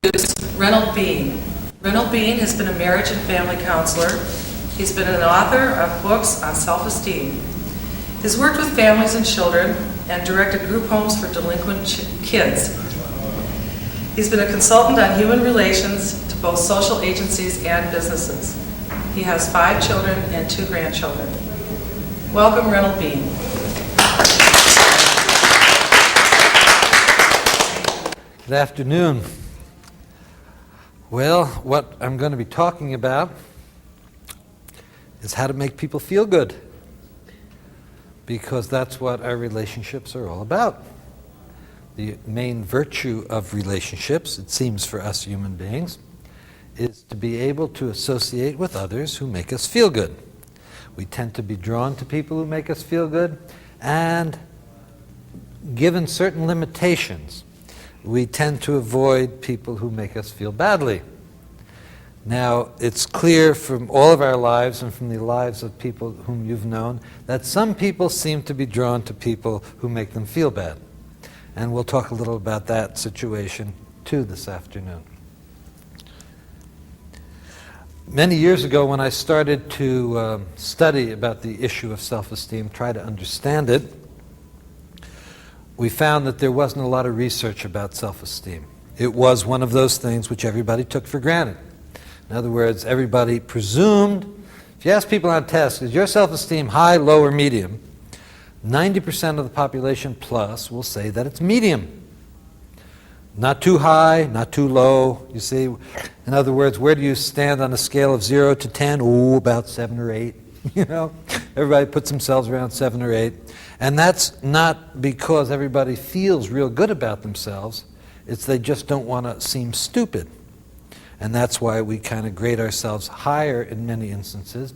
Reynold Bean. Reynold Bean has been a marriage and family counselor. He's been an author of books on self-esteem. He's worked with families and children and directed group homes for delinquent kids. He's been a consultant on human relations to both social agencies and businesses. He has 5 children and 2 grandchildren. Welcome, Reynold Bean. Good afternoon. Well, what I'm going to be talking about is how to make people feel good, because that's what our relationships are all about. The main virtue of relationships, it seems for us human beings, is to be able to associate with others who make us feel good. We tend to be drawn to people who make us feel good, and given certain limitations, we tend to avoid people who make us feel badly. Now, it's clear from all of our lives and from the lives of people whom you've known that some people seem to be drawn to people who make them feel bad. And we'll talk a little about that situation too this afternoon. Many years ago, when I started to study about the issue of self-esteem, try to understand it, we found that there wasn't a lot of research about self-esteem. It was one of those things which everybody took for granted. In other words, everybody presumed, if you ask people on a test, is your self-esteem high, low, or medium? 90% of the population plus will say that it's medium. Not too high, not too low, you see. In other words, where do you stand on a scale of 0 to 10? Ooh, about 7 or 8. You know, everybody puts themselves around 7 or 8. And that's not because everybody feels real good about themselves. It's they just don't want to seem stupid. And that's why we kind of grade ourselves higher in many instances.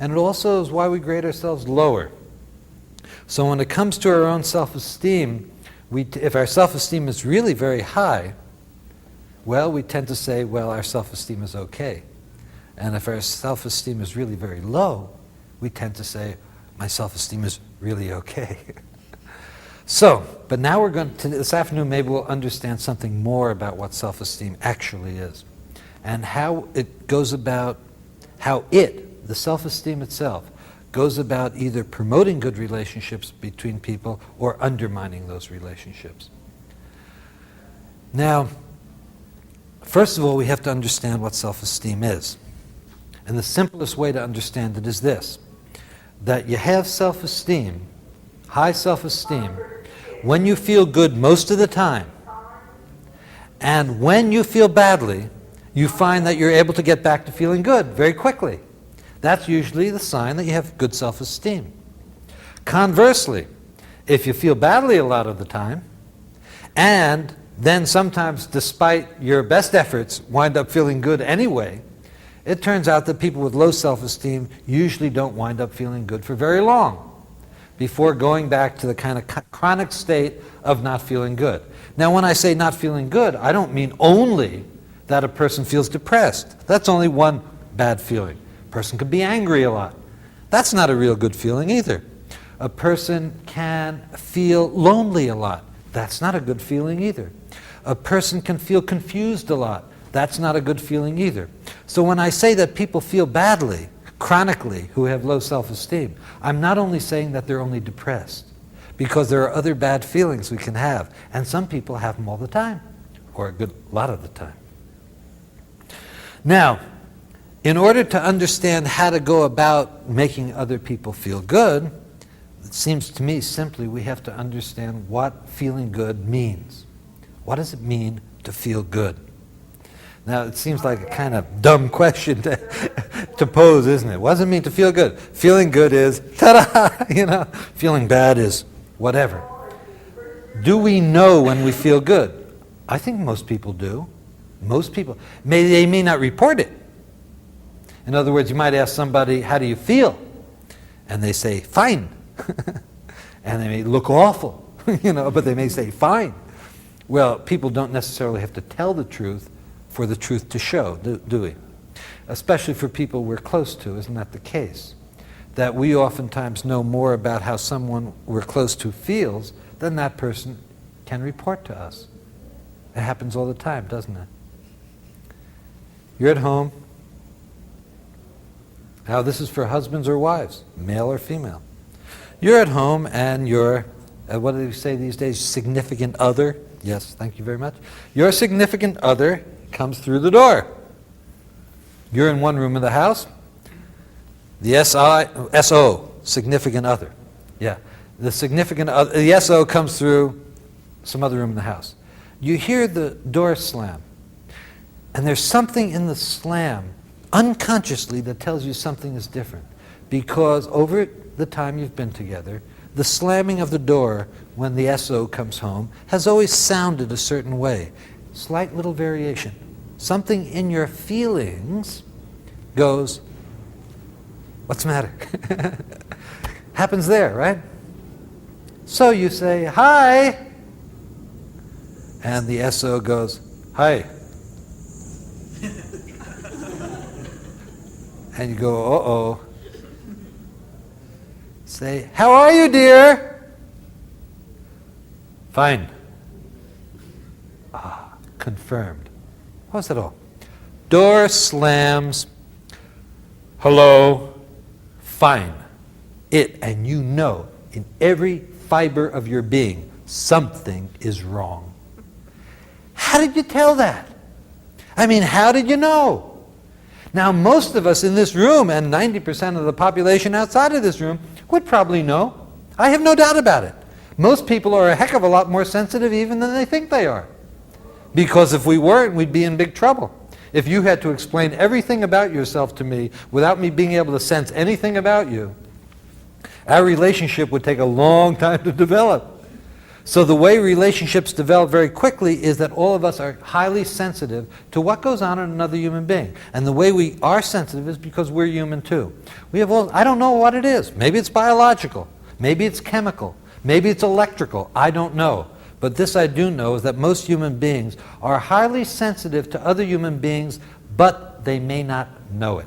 And it also is why we grade ourselves lower. So when it comes to our own self-esteem, if our self-esteem is really very high, well, we tend to say, well, our self-esteem is okay. And if our self-esteem is really very low, we tend to say, my self-esteem is really okay. So, but now we're going to, this afternoon, maybe we'll understand something more about what self-esteem actually is, and how it goes about, the self-esteem itself, goes about either promoting good relationships between people or undermining those relationships. Now, first of all, we have to understand what self-esteem is. And the simplest way to understand it is this: that you have self-esteem, high self-esteem, when you feel good most of the time. And when you feel badly, you find that you're able to get back to feeling good very quickly. That's usually the sign that you have good self-esteem. Conversely, if you feel badly a lot of the time, and then sometimes, despite your best efforts, wind up feeling good anyway, it turns out that people with low self-esteem usually don't wind up feeling good for very long before going back to the kind of chronic state of not feeling good. Now, when I say not feeling good, I don't mean only that a person feels depressed. That's only one bad feeling. A person could be angry a lot. That's not a real good feeling either. A person can feel lonely a lot. That's not a good feeling either. A person can feel confused a lot. That's not a good feeling either. So when I say that people feel badly, chronically, who have low self-esteem, I'm not only saying that they're only depressed, because there are other bad feelings we can have, and some people have them all the time, or a good lot of the time. Now, in order to understand how to go about making other people feel good, it seems to me simply we have to understand what feeling good means. What does it mean to feel good? Now, it seems like a kind of dumb question to pose, isn't it? What does it mean to feel good? Feeling good is, ta-da, you know. Feeling bad is whatever. Do we know when we feel good? I think most people do. Most people. They may not report it. In other words, you might ask somebody, how do you feel? And they say, fine. And they may look awful, you know, but they may say, fine. Well, people don't necessarily have to tell the truth for the truth to show, do we? Especially for people we're close to, isn't that the case? That we oftentimes know more about how someone we're close to feels than that person can report to us. It happens all the time, doesn't it? You're at home. Now, this is for husbands or wives, male or female. You're at home and your, what do they say these days, significant other? Yes, thank you very much. Your significant other comes through the door. You're in one room of the house. The SO, significant other. Yeah, the significant other, the SO comes through some other room in the house. You hear the door slam, and there's something in the slam unconsciously that tells you something is different, because over the time you've been together, the slamming of the door when the SO comes home has always sounded a certain way. Slight little variation. Something in your feelings goes, what's the matter? Happens there, right? So you say, hi, and the SO goes, hi. And you go, uh-oh. Say, how are you, dear? Fine. Ah, confirmed. How's that all? Door slams. Hello. Fine. It, and you know, in every fiber of your being, something is wrong. How did you tell that? I mean, how did you know? Now, most of us in this room, and 90% of the population outside of this room, would probably know. I have no doubt about it. Most people are a heck of a lot more sensitive even than they think they are. Because if we weren't, we'd be in big trouble. If you had to explain everything about yourself to me without me being able to sense anything about you, our relationship would take a long time to develop. So the way relationships develop very quickly is that all of us are highly sensitive to what goes on in another human being. And the way we are sensitive is because we're human too. We have all, I don't know what it is. Maybe it's biological. Maybe it's chemical. Maybe it's electrical. I don't know. But this I do know is that most human beings are highly sensitive to other human beings, but they may not know it.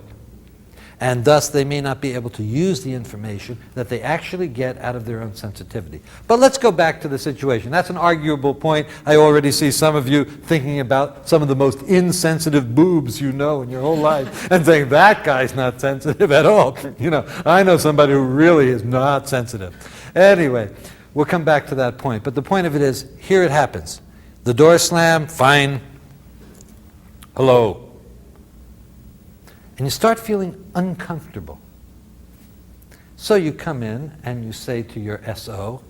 And thus they may not be able to use the information that they actually get out of their own sensitivity. But let's go back to the situation. That's an arguable point. I already see some of you thinking about some of the most insensitive boobs you know in your whole life and saying, that guy's not sensitive at all. You know, I know somebody who really is not sensitive. Anyway, we'll come back to that point. But the point of it is, here it happens. The door slam, fine. Hello. And you start feeling uncomfortable. So you come in and you say to your SO,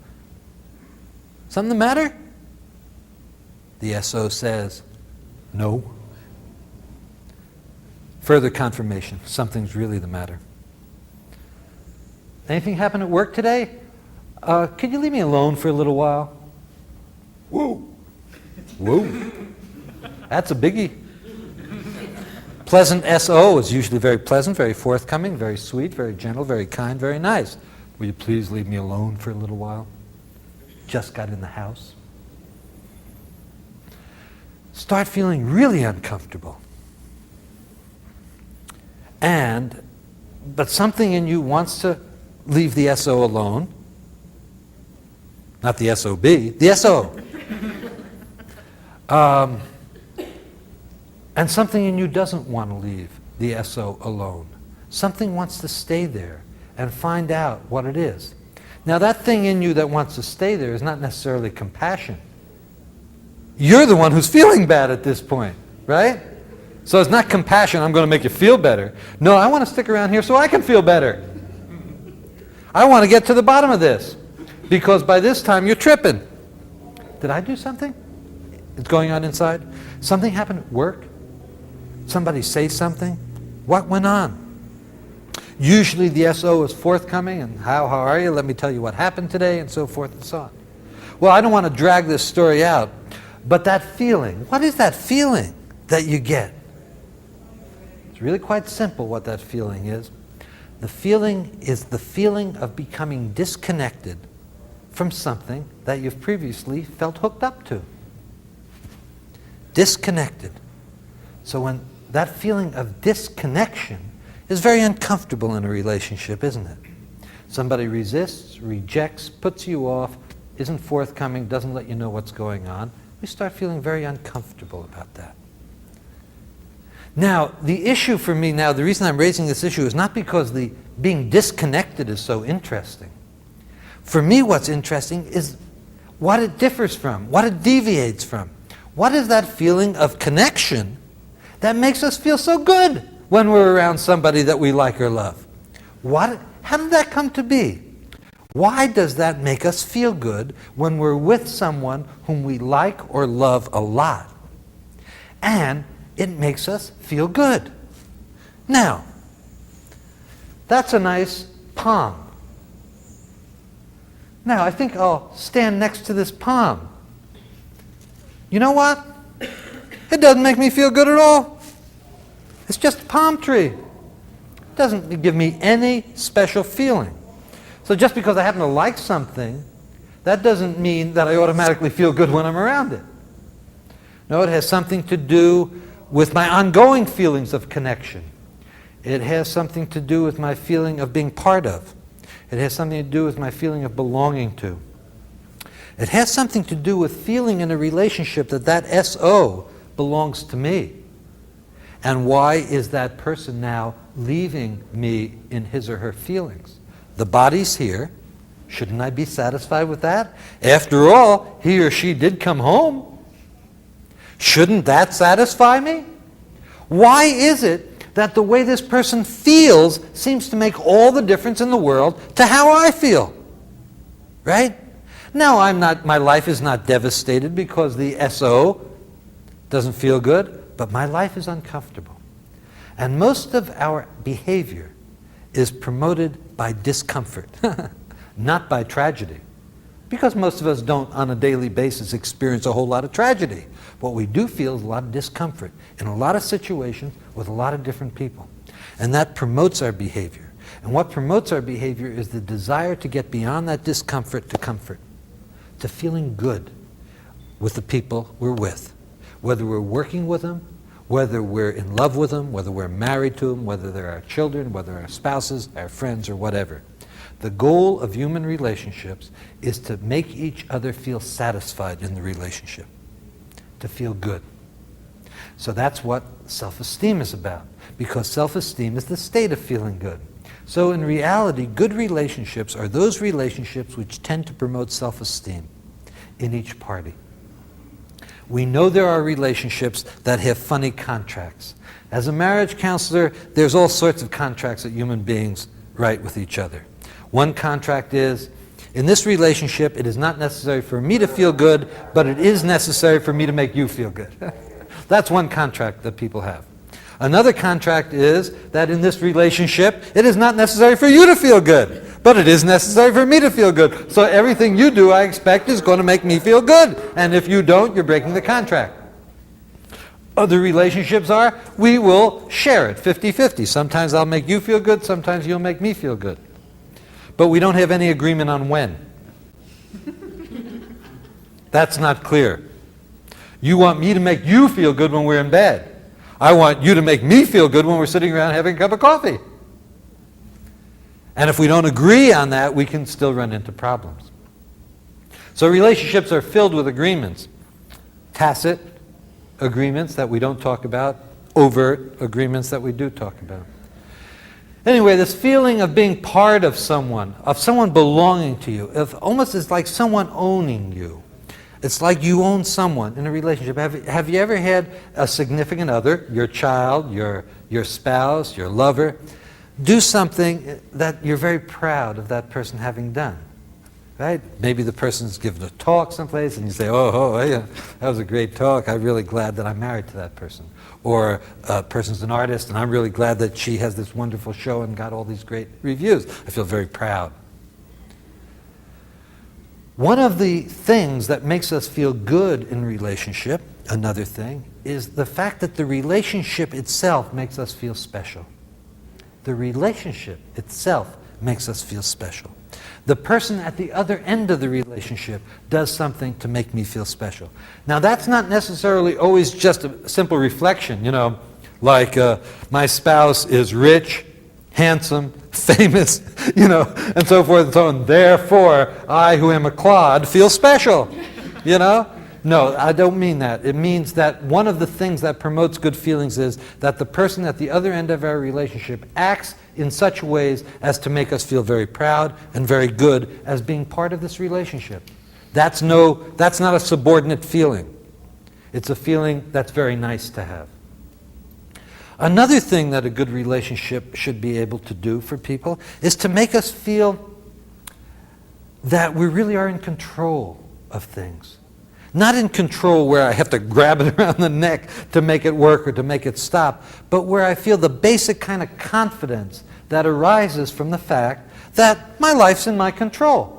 something the matter? The SO says, no. Further confirmation, something's really the matter. Anything happen at work today? Could you leave me alone for a little while? Whoa. Whoa. That's a biggie. Pleasant SO is usually very pleasant, very forthcoming, very sweet, very gentle, very kind, very nice. Will you please leave me alone for a little while? Just got in the house. Start feeling really uncomfortable. But something in you wants to leave the SO alone. Not the SOB, the SO. And something in you doesn't want to leave the SO alone. Something wants to stay there and find out what it is. Now that thing in you that wants to stay there is not necessarily compassion. You're the one who's feeling bad at this point, right? So it's not compassion, I'm going to make you feel better. No, I want to stick around here so I can feel better. I want to get to the bottom of this. Because by this time you're tripping. Did I do something? It's going on inside? Something happened at work? Somebody say something? What went on? Usually the SO is forthcoming and how are you? Let me tell you what happened today and so forth and so on. Well, I don't want to drag this story out, but that feeling, what is that feeling that you get? It's really quite simple what that feeling is. The feeling is the feeling of becoming disconnected from something that you've previously felt hooked up to. Disconnected. So when that feeling of disconnection is very uncomfortable in a relationship, isn't it? Somebody resists, rejects, puts you off, isn't forthcoming, doesn't let you know what's going on. We start feeling very uncomfortable about that. Now, the issue for me now, the reason I'm raising this issue is not because the being disconnected is so interesting. For me, what's interesting is what it differs from, what it deviates from. What is that feeling of connection that makes us feel so good when we're around somebody that we like or love? How did that come to be? Why does that make us feel good when we're with someone whom we like or love a lot? And it makes us feel good. Now, that's a nice palm. Now, I think I'll stand next to this palm. You know what? It doesn't make me feel good at all. It's just a palm tree. It doesn't give me any special feeling. So just because I happen to like something, that doesn't mean that I automatically feel good when I'm around it. No, it has something to do with my ongoing feelings of connection. It has something to do with my feeling of being part of. It has something to do with my feeling of belonging to. It has something to do with feeling in a relationship that SO belongs to me. And why is that person now leaving me in his or her feelings? The body's here. Shouldn't I be satisfied with that? After all, he or she did come home. Shouldn't that satisfy me? Why is it that the way this person feels seems to make all the difference in the world to how I feel? Right? Now, my life is not devastated because the SO doesn't feel good, but my life is uncomfortable. And most of our behavior is promoted by discomfort, not by tragedy. Because most of us don't, on a daily basis, experience a whole lot of tragedy. What we do feel is a lot of discomfort in a lot of situations with a lot of different people. And that promotes our behavior. And what promotes our behavior is the desire to get beyond that discomfort to comfort, to feeling good with the people we're with. Whether we're working with them, whether we're in love with them, whether we're married to them, whether they're our children, whether our spouses, our friends, or whatever. The goal of human relationships is to make each other feel satisfied in the relationship, to feel good. So that's what self-esteem is about, because self-esteem is the state of feeling good. So in reality, good relationships are those relationships which tend to promote self-esteem in each party. We know there are relationships that have funny contracts. As a marriage counselor, there's all sorts of contracts that human beings write with each other. One contract is, in this relationship, it is not necessary for me to feel good, but it is necessary for me to make you feel good. That's one contract that people have. Another contract is that in this relationship, it is not necessary for you to feel good, but it is necessary for me to feel good. So everything you do, I expect, is going to make me feel good. And if you don't, you're breaking the contract. Other relationships are, we will share it 50-50. Sometimes I'll make you feel good, sometimes you'll make me feel good. But we don't have any agreement on when. That's not clear. You want me to make you feel good when we're in bed. I want you to make me feel good when we're sitting around having a cup of coffee. And if we don't agree on that, we can still run into problems. So relationships are filled with agreements. Tacit agreements that we don't talk about, overt agreements that we do talk about. Anyway, this feeling of being part of someone belonging to you, almost is like someone owning you. It's like you own someone in a relationship. Have you ever had a significant other, your child, your spouse, your lover, do something that you're very proud of that person having done? Right? Maybe the person's given a talk someplace and you say, oh, yeah, that was a great talk. I'm really glad that I'm married to that person. Or a person's an artist and I'm really glad that she has this wonderful show and got all these great reviews. I feel very proud. One of the things that makes us feel good in relationship, another thing, is the fact that the relationship itself makes us feel special. The relationship itself makes us feel special. The person at the other end of the relationship does something to make me feel special. Now that's not necessarily always just a simple reflection, like my spouse is rich, handsome, famous, and so forth and so on. Therefore, I who am a clod feel special, No, I don't mean that. It means that one of the things that promotes good feelings is that the person at the other end of our relationship acts in such ways as to make us feel very proud and very good as being part of this relationship. That's not a subordinate feeling. It's a feeling that's very nice to have. Another thing that a good relationship should be able to do for people is to make us feel that we really are in control of things. Not in control where I have to grab it around the neck to make it work or to make it stop, but where I feel the basic kind of confidence that arises from the fact that my life's in my control.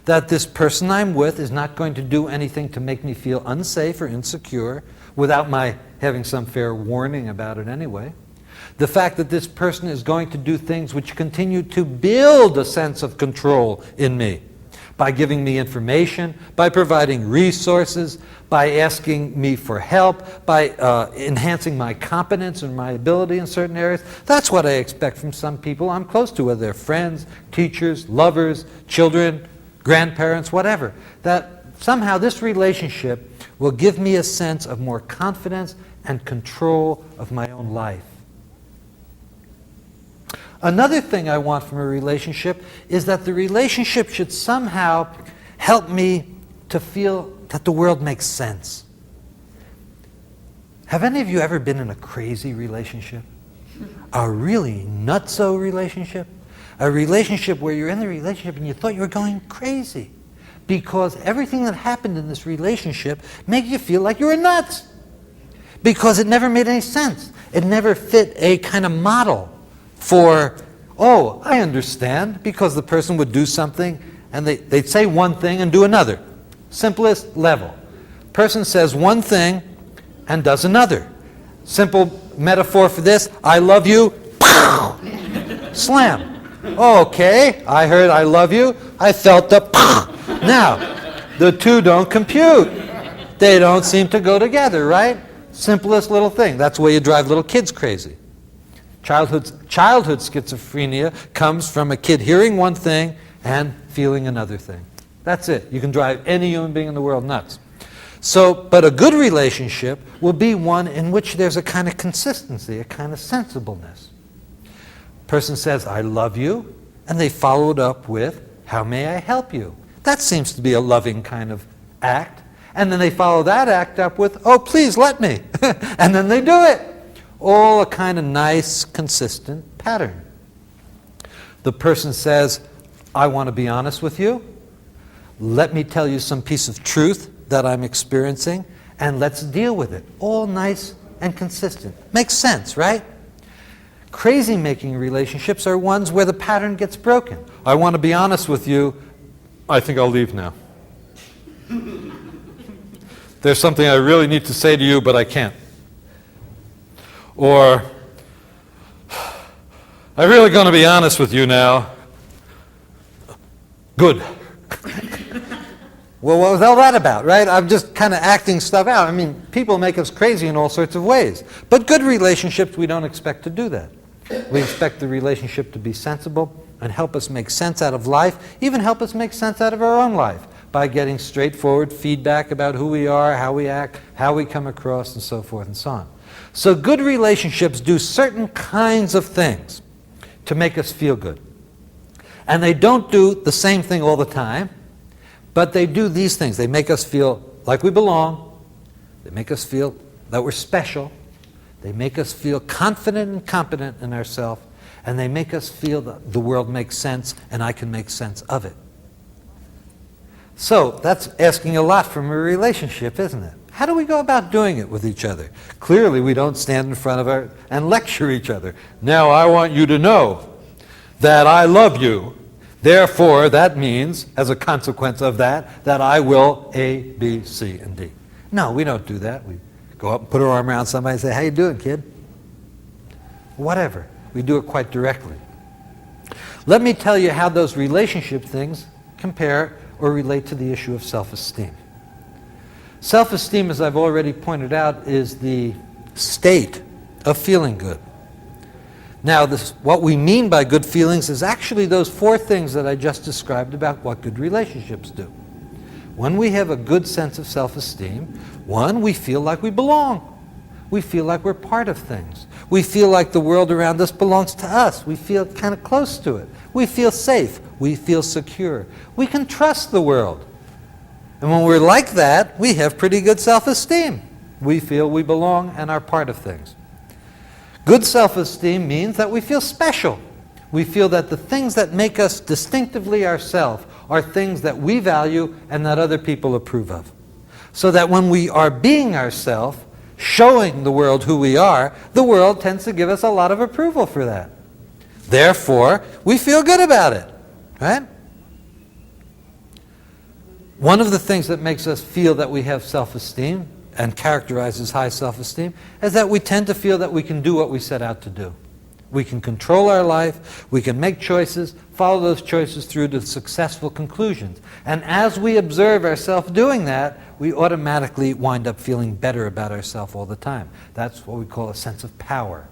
That this person I'm with is not going to do anything to make me feel unsafe or insecure without my having some fair warning about it anyway. The fact that this person is going to do things which continue to build a sense of control in me by giving me information, by providing resources, by asking me for help, by enhancing my competence and my ability in certain areas. That's what I expect from some people I'm close to, whether they're friends, teachers, lovers, children, grandparents, whatever. That somehow this relationship will give me a sense of more confidence and control of my own life. Another thing I want from a relationship is that the relationship should somehow help me to feel that the world makes sense. Have any of you ever been in a crazy relationship? A really nutso relationship? A relationship where you're in the relationship and you thought you were going crazy because everything that happened in this relationship made you feel like you were nuts because it never made any sense. It never fit a kind of model for, oh, I understand, because the person would do something and they'd say one thing and do another. Simplest level. Person says one thing and does another. Simple metaphor for this, I love you, slam. Okay, I heard I love you, I felt the Now, the two don't compute. They don't seem to go together, right? Simplest little thing. That's where you drive little kids crazy. Childhood schizophrenia comes from a kid hearing one thing and feeling another thing. That's it. You can drive any human being in the world nuts. But a good relationship will be one in which there's a kind of consistency, a kind of sensibleness. Person says, I love you, and they follow it up with, how may I help you? That seems to be a loving kind of act. And then they follow that act up with, oh, please let me. And then they do it. All a kind of nice, consistent pattern. The person says, I want to be honest with you. Let me tell you some piece of truth that I'm experiencing, and let's deal with it. All nice and consistent. Makes sense, right? Crazy-making relationships are ones where the pattern gets broken. I want to be honest with you. I think I'll leave now. There's something I really need to say to you, but I can't. Or, I'm really going to be honest with you now. Good. Well, what was all that about, right? I'm just kind of acting stuff out. I mean, people make us crazy in all sorts of ways. But good relationships, we don't expect to do that. We expect the relationship to be sensible and help us make sense out of life, even help us make sense out of our own life by getting straightforward feedback about who we are, how we act, how we come across, and so forth and so on. So good relationships do certain kinds of things to make us feel good. And they don't do the same thing all the time, but they do these things. They make us feel like we belong. They make us feel that we're special. They make us feel confident and competent in ourselves. And they make us feel that the world makes sense and I can make sense of it. So that's asking a lot from a relationship, isn't it? How do we go about doing it with each other? Clearly, we don't stand in front of and lecture each other. Now, I want you to know that I love you. Therefore, that means, as a consequence of that, that I will A, B, C, and D. No, we don't do that. We go up and put our arm around somebody and say, how you doing, kid? Whatever. We do it quite directly. Let me tell you how those relationship things compare or relate to the issue of self-esteem. Self-esteem, as I've already pointed out, is the state of feeling good. Now, what we mean by good feelings is actually those four things that I just described about what good relationships do. When we have a good sense of self-esteem, one, we feel like we belong. We feel like we're part of things. We feel like the world around us belongs to us. We feel kind of close to it. We feel safe. We feel secure. We can trust the world. And when we're like that, we have pretty good self-esteem. We feel we belong and are part of things. Good self-esteem means that we feel special. We feel that the things that make us distinctively ourselves are things that we value and that other people approve of. So that when we are being ourselves, showing the world who we are, the world tends to give us a lot of approval for that. Therefore, we feel good about it, right? One of the things that makes us feel that we have self-esteem and characterizes high self-esteem is that we tend to feel that we can do what we set out to do. We can control our life, we can make choices, follow those choices through to successful conclusions. And as we observe ourselves doing that, we automatically wind up feeling better about ourselves all the time. That's what we call a sense of power,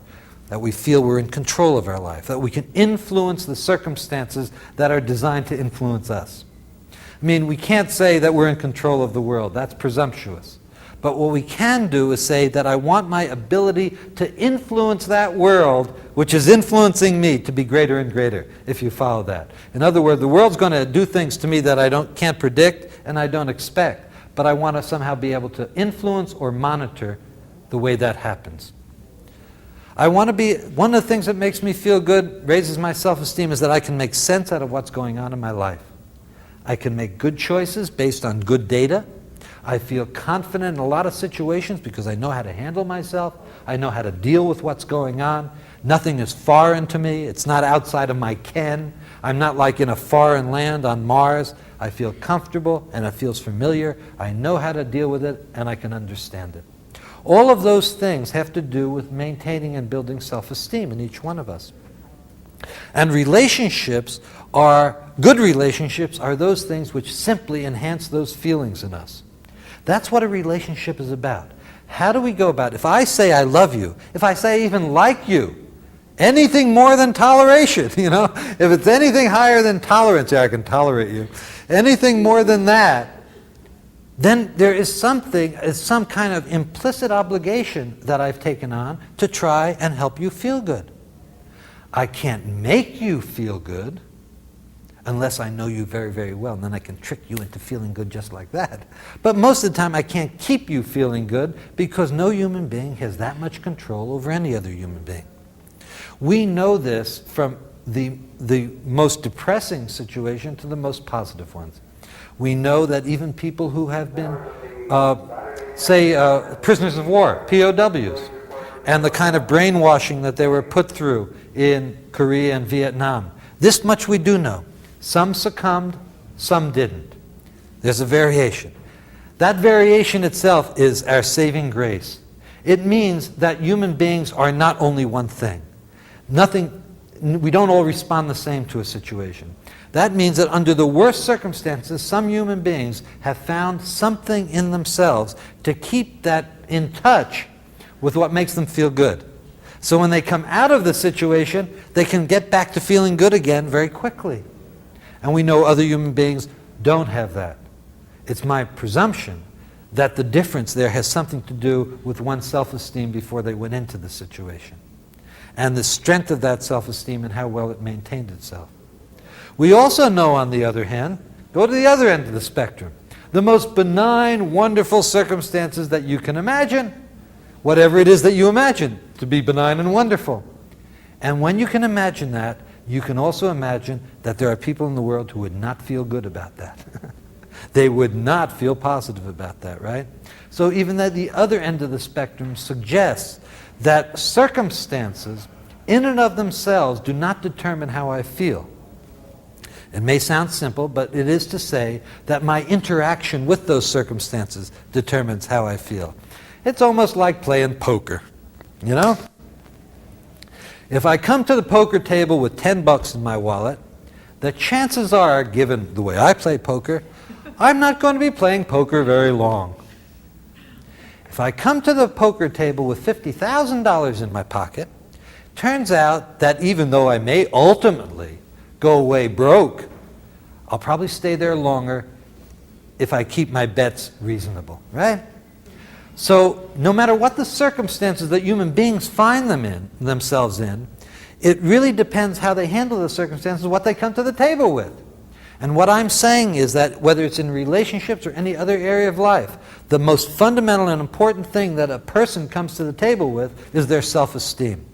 that we feel we're in control of our life, that we can influence the circumstances that are designed to influence us. I mean, we can't say that we're in control of the world. That's presumptuous. But what we can do is say that I want my ability to influence that world, which is influencing me, to be greater and greater, if you follow that. In other words, the world's going to do things to me that I can't predict and I don't expect. But I want to somehow be able to influence or monitor the way that happens. I want to be, one of the things that makes me feel good, raises my self-esteem, is that I can make sense out of what's going on in my life. I can make good choices based on good data. I feel confident in a lot of situations because I know how to handle myself. I know how to deal with what's going on. Nothing is foreign to me. It's not outside of my ken. I'm not like in a foreign land on Mars. I feel comfortable and it feels familiar. I know how to deal with it and I can understand it. All of those things have to do with maintaining and building self-esteem in each one of us. And relationships good relationships are those things which simply enhance those feelings in us. That's what a relationship is about. How do we go about it? If I say I love you, if I say I even like you, anything more than toleration, if it's anything higher than tolerance, I can tolerate you, anything more than that, then there is some kind of implicit obligation that I've taken on to try and help you feel good. I can't make you feel good unless I know you very, very well, and then I can trick you into feeling good just like that. But most of the time I can't keep you feeling good because no human being has that much control over any other human being. We know this from the most depressing situation to the most positive ones. We know that even people who have been, prisoners of war, POWs, and the kind of brainwashing that they were put through in Korea and Vietnam, this much we do know. Some succumbed, some didn't. There's a variation. That variation itself is our saving grace. It means that human beings are not only one thing. We don't all respond the same to a situation. That means that under the worst circumstances, some human beings have found something in themselves to keep that in touch with what makes them feel good. So when they come out of the situation, they can get back to feeling good again very quickly. And we know other human beings don't have that. It's my presumption that the difference there has something to do with one's self-esteem before they went into the situation, and the strength of that self-esteem and how well it maintained itself. We also know, on the other hand, go to the other end of the spectrum, the most benign, wonderful circumstances that you can imagine, whatever it is that you imagine to be benign and wonderful. And when you can imagine that, you can also imagine that there are people in the world who would not feel good about that. They would not feel positive about that, right? So even at the other end of the spectrum suggests that circumstances in and of themselves do not determine how I feel. It may sound simple, but it is to say that my interaction with those circumstances determines how I feel. It's almost like playing poker, If I come to the poker table with $10 in my wallet, the chances are, given the way I play poker, I'm not going to be playing poker very long. If I come to the poker table with $50,000 in my pocket, turns out that even though I may ultimately go away broke, I'll probably stay there longer if I keep my bets reasonable, right? So no matter what the circumstances that human beings find themselves in, it really depends how they handle the circumstances, what they come to the table with. And what I'm saying is that whether it's in relationships or any other area of life, the most fundamental and important thing that a person comes to the table with is their self-esteem.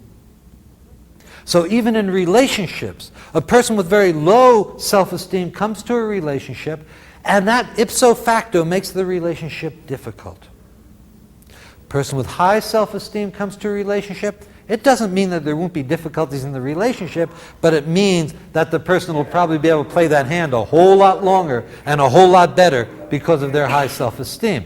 So even in relationships, a person with very low self-esteem comes to a relationship, and that ipso facto makes the relationship difficult. A person with high self-esteem comes to a relationship. It doesn't mean that there won't be difficulties in the relationship, but it means that the person will probably be able to play that hand a whole lot longer and a whole lot better because of their high self-esteem.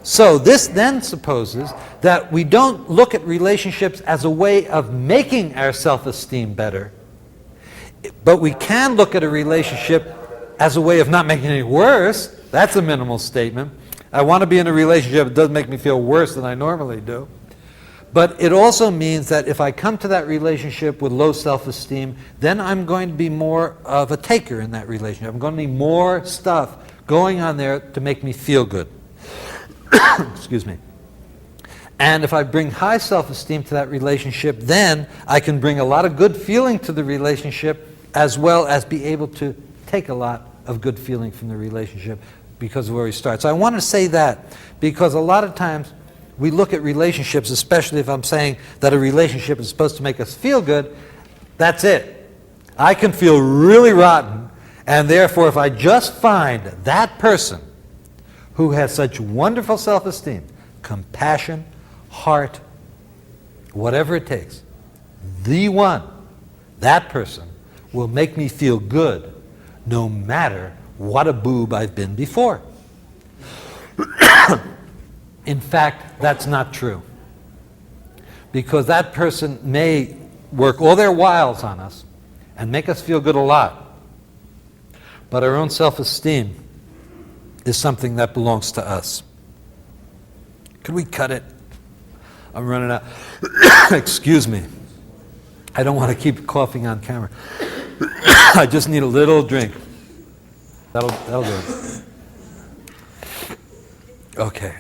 So this then supposes that we don't look at relationships as a way of making our self-esteem better, but we can look at a relationship as a way of not making it worse. That's a minimal statement. I want to be in a relationship that doesn't make me feel worse than I normally do. But it also means that if I come to that relationship with low self-esteem, then I'm going to be more of a taker in that relationship. I'm going to need more stuff going on there to make me feel good. Excuse me. And if I bring high self-esteem to that relationship, then I can bring a lot of good feeling to the relationship, as well as be able to take a lot of good feeling from the relationship because of where we start. So I want to say that because a lot of times we look at relationships, especially if I'm saying that a relationship is supposed to make us feel good, that's it. I can feel really rotten, and therefore if I just find that person who has such wonderful self-esteem, compassion, heart, whatever it takes, the one, that person, will make me feel good no matter what a boob I've been before. In fact, that's not true. Because that person may work all their wiles on us and make us feel good a lot. But our own self-esteem is something that belongs to us. Could we cut it? I'm running out. Excuse me. I don't want to keep coughing on camera. I just need a little drink. That'll do it. Okay.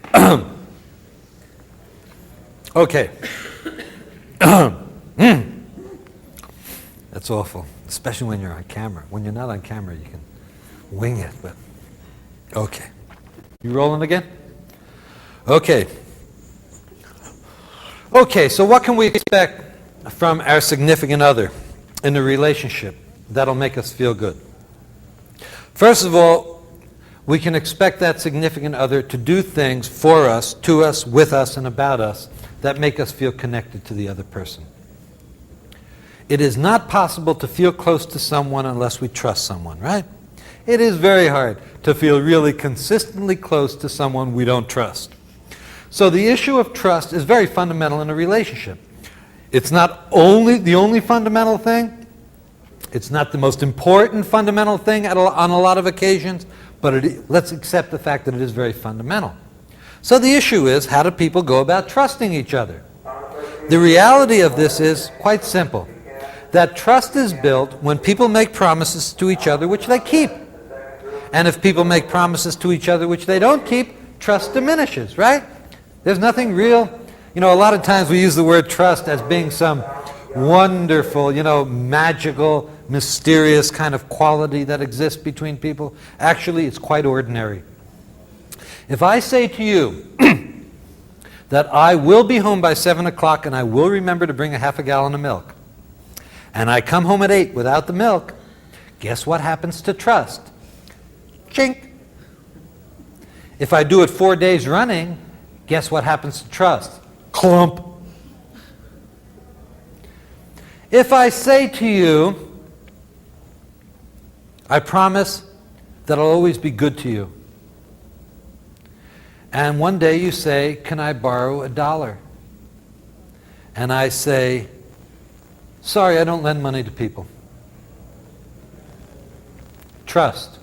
Okay. That's awful, especially when you're on camera. When you're not on camera, you can wing it, but okay. You rolling again? Okay. Okay, so what can we expect from our significant other in a relationship that'll make us feel good? First of all, we can expect that significant other to do things for us, to us, with us, and about us that make us feel connected to the other person. It is not possible to feel close to someone unless we trust someone, right? It is very hard to feel really consistently close to someone we don't trust. So the issue of trust is very fundamental in a relationship. It's not only the only fundamental thing, it's not the most important fundamental thing on a lot of occasions, but let's accept the fact that it is very fundamental. So the issue is, how do people go about trusting each other? The reality of this is quite simple. That trust is built when people make promises to each other which they keep. And if people make promises to each other which they don't keep, trust diminishes, right? There's nothing real. You know, a lot of times we use the word trust as being some wonderful, magical, mysterious kind of quality that exists between people. Actually, it's quite ordinary. If I say to you that I will be home by 7 o'clock and I will remember to bring a half a gallon of milk, and I come home at 8 without the milk, guess what happens to trust? Chink. If I do it 4 days running, guess what happens to trust? Clump. If I say to you, I promise that I'll always be good to you, and one day you say, can I borrow $1? And I say, sorry, I don't lend money to people. Trust.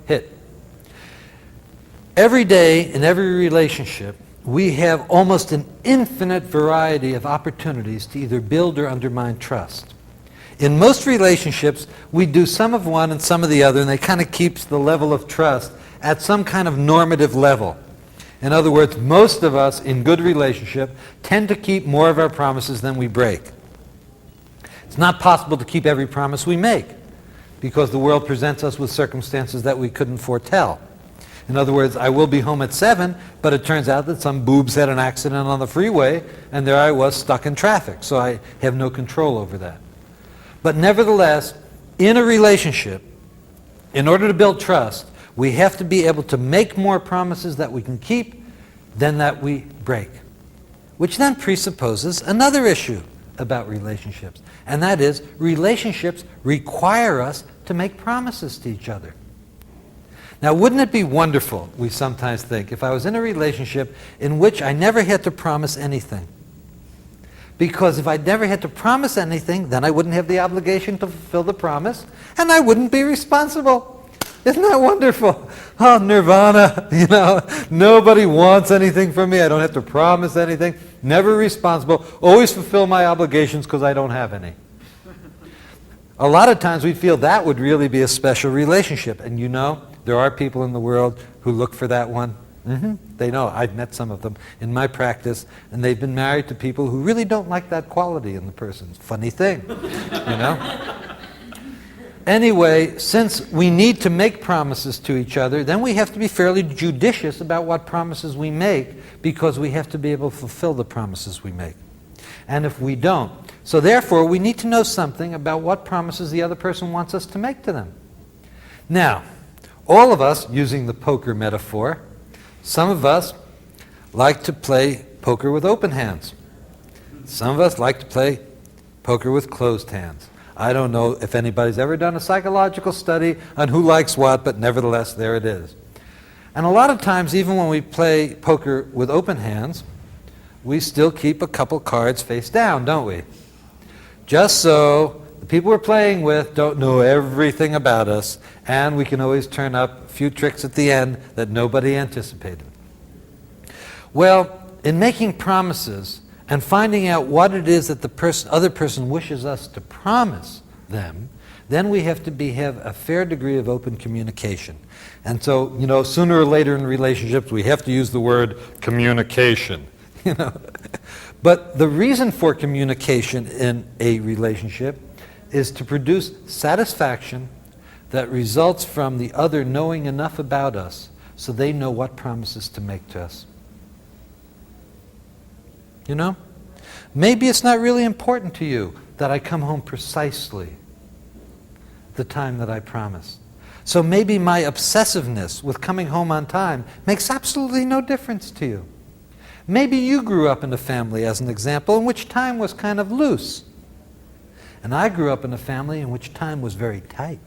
Hit. Every day in every relationship, we have almost an infinite variety of opportunities to either build or undermine trust. In most relationships, we do some of one and some of the other, and they kind of keeps the level of trust at some kind of normative level. In other words, most of us in good relationship tend to keep more of our promises than we break. It's not possible to keep every promise we make because the world presents us with circumstances that we couldn't foretell. In other words, I will be home at 7, but it turns out that some boobs had an accident on the freeway, and there I was stuck in traffic, so I have no control over that. But nevertheless, in a relationship, in order to build trust, we have to be able to make more promises that we can keep than that we break. Which then presupposes another issue about relationships, and that is relationships require us to make promises to each other. Now, wouldn't it be wonderful, we sometimes think, if I was in a relationship in which I never had to promise anything? Because if I never had to promise anything, then I wouldn't have the obligation to fulfill the promise, and I wouldn't be responsible. Isn't that wonderful? Oh, nirvana, nobody wants anything from me. I don't have to promise anything. Never responsible. Always fulfill my obligations because I don't have any. A lot of times we feel that would really be a special relationship. And there are people in the world who look for that one. They know. I've met some of them in my practice, and they've been married to people who really don't like that quality in the person. Funny thing, Anyway, since we need to make promises to each other, then we have to be fairly judicious about what promises we make, because we have to be able to fulfill the promises we make. And if we don't, so therefore we need to know something about what promises the other person wants us to make to them. Now, all of us, using the poker metaphor, some of us like to play poker with open hands. Some of us like to play poker with closed hands. I don't know if anybody's ever done a psychological study on who likes what, but nevertheless, there it is. And a lot of times, even when we play poker with open hands, we still keep a couple cards face down, don't we? Just so the people we're playing with don't know everything about us, and we can always turn up a few tricks at the end that nobody anticipated. Well, in making promises and finding out what it is that the other person wishes us to promise them, then we have to have a fair degree of open communication. And so, sooner or later in relationships, we have to use the word communication. But the reason for communication in a relationship is to produce satisfaction that results from the other knowing enough about us so they know what promises to make to us. Maybe it's not really important to you that I come home precisely the time that I promised. So maybe my obsessiveness with coming home on time makes absolutely no difference to you. Maybe you grew up in a family, as an example, in which time was kind of loose. And I grew up in a family in which time was very tight.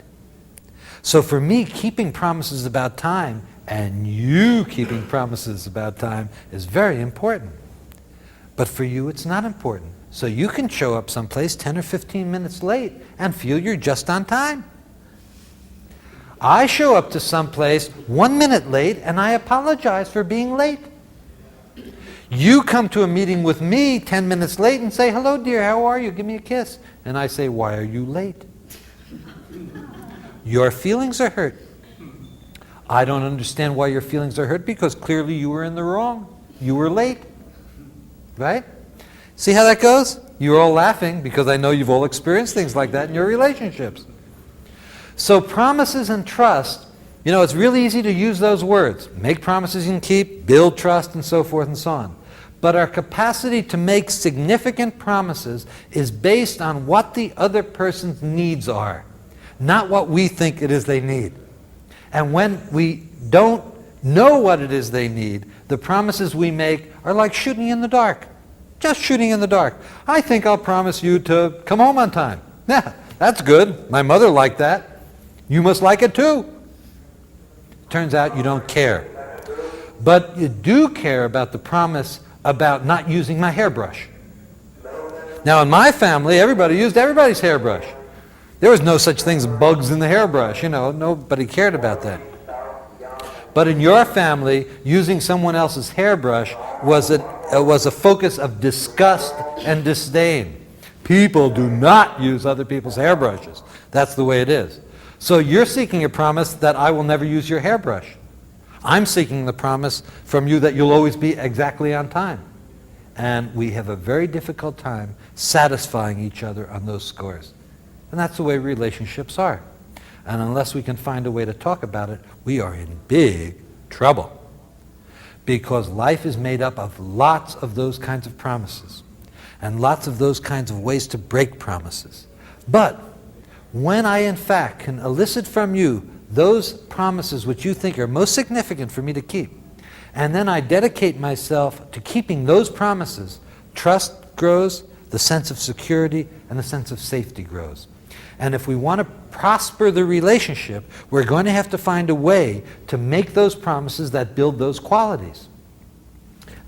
So for me, keeping promises about time and you keeping promises about time is very important. But for you, it's not important. So you can show up someplace 10 or 15 minutes late and feel you're just on time. I show up to someplace 1 minute late and I apologize for being late. You come to a meeting with me 10 minutes late and say, "Hello, dear, how are you? Give me a kiss." And I say, "Why are you late?" Your feelings are hurt. I don't understand why your feelings are hurt, because clearly you were in the wrong. You were late. Right? See how that goes? You're all laughing because I know you've all experienced things like that in your relationships. So promises and trust, it's really easy to use those words. Make promises you can keep, build trust, and so forth and so on. But our capacity to make significant promises is based on what the other person's needs are, not what we think it is they need. And when we don't know what it is they need, the promises we make are like shooting in the dark. Just shooting in the dark. I think I'll promise you to come home on time. Yeah, that's good. My mother liked that. You must like it too. Turns out you don't care. But you do care about the promise about not using my hairbrush. Now in my family, everybody used everybody's hairbrush. There was no such thing as bugs in the hairbrush. Nobody cared about that. But in your family, using someone else's hairbrush was a focus of disgust and disdain. People do not use other people's hairbrushes. That's the way it is. So you're seeking a promise that I will never use your hairbrush. I'm seeking the promise from you that you'll always be exactly on time. And we have a very difficult time satisfying each other on those scores. And that's the way relationships are. And unless we can find a way to talk about it, we are in big trouble. Because life is made up of lots of those kinds of promises and lots of those kinds of ways to break promises. But when I, in fact, can elicit from you those promises which you think are most significant for me to keep, and then I dedicate myself to keeping those promises, trust grows, the sense of security and the sense of safety grows. And if we want to prosper the relationship, we're going to have to find a way to make those promises that build those qualities.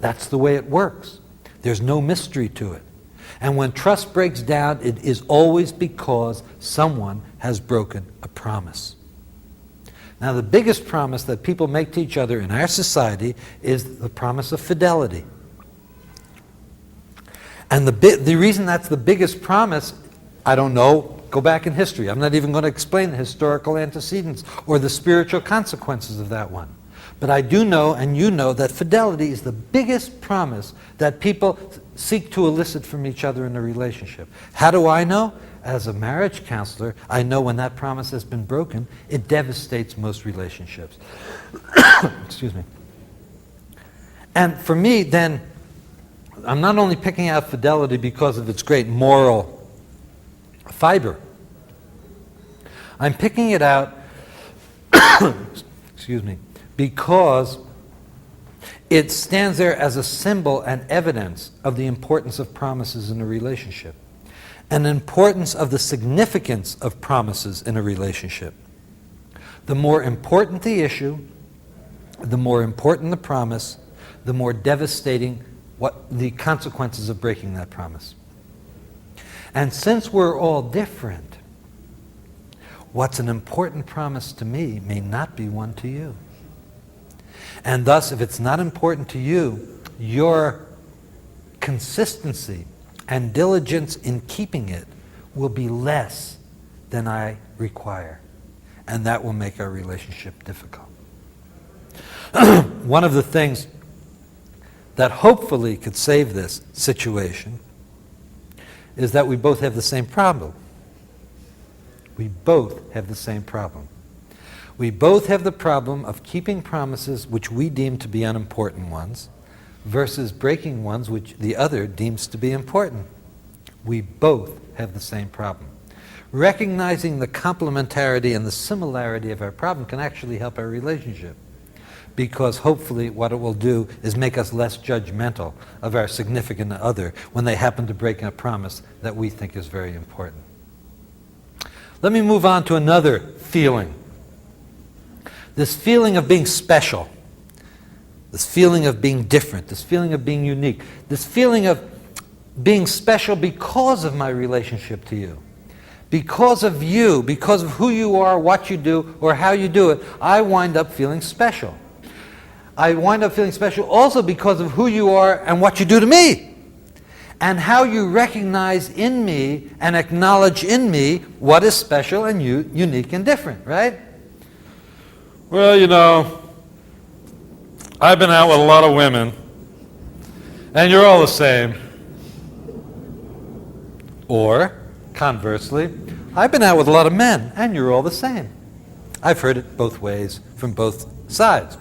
That's the way it works. There's no mystery to it. And when trust breaks down, it is always because someone has broken a promise. Now, the biggest promise that people make to each other in our society is the promise of fidelity. And the reason that's the biggest promise, I don't know, go back in history. I'm not even going to explain the historical antecedents or the spiritual consequences of that one. But I do know, and you know, that fidelity is the biggest promise that people seek to elicit from each other in a relationship. How do I know? As a marriage counselor, I know when that promise has been broken, it devastates most relationships. Excuse me. And for me, then, I'm not only picking out fidelity because of its great moral fiber. I'm picking it out, excuse me, because it stands there as a symbol and evidence of the importance of promises in a relationship, and the importance of the significance of promises in a relationship. The more important the issue, the more important the promise, the more devastating what the consequences of breaking that promise. And since we're all different, what's an important promise to me may not be one to you. And thus, if it's not important to you, your consistency and diligence in keeping it will be less than I require. And that will make our relationship difficult. One of the things that hopefully could save this situation is that we both have the same problem. We both have the same problem. We both have the problem of keeping promises which we deem to be unimportant ones versus breaking ones which the other deems to be important. We both have the same problem. Recognizing the complementarity and the similarity of our problem can actually help our relationship, because hopefully what it will do is make us less judgmental of our significant other when they happen to break a promise that we think is very important. Let me move on to another feeling. This feeling of being special, this feeling of being different, this feeling of being unique, this feeling of being special because of my relationship to you. Because of you, because of who you are, what you do, or how you do it, I wind up feeling special. I wind up feeling special also because of who you are and what you do to me, and how you recognize in me and acknowledge in me what is special and unique and different, right? Well, you know, I've been out with a lot of women, and you're all the same. Or, conversely, I've been out with a lot of men, and you're all the same. I've heard it both ways, from both sides.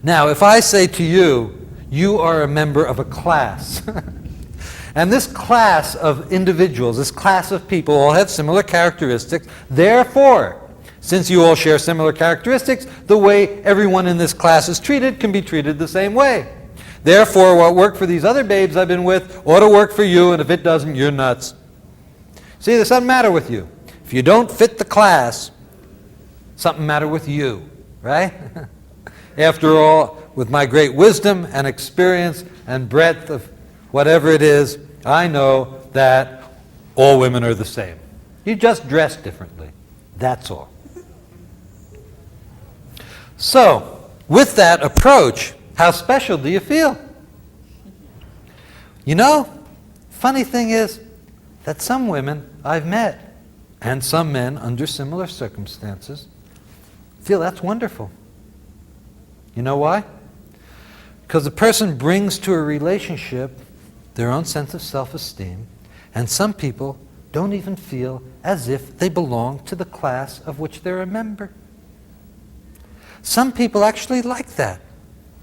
Now, if I say to you, you are a member of a class, and this class of individuals, this class of people all have similar characteristics, therefore, since you all share similar characteristics, the way everyone in this class is treated can be treated the same way. Therefore, what worked for these other babes I've been with ought to work for you, and if it doesn't, you're nuts. See, there's something matter with you. If you don't fit the class, something matter with you, right? After all, with my great wisdom and experience and breadth of whatever it is, I know that all women are the same. You just dress differently. That's all. So, with that approach, how special do you feel? You know, funny thing is, that some women I've met, and some men under similar circumstances, feel that's wonderful. You know why? Because the person brings to a relationship their own sense of self-esteem, and some people don't even feel as if they belong to the class of which they're a member. Some people actually like that.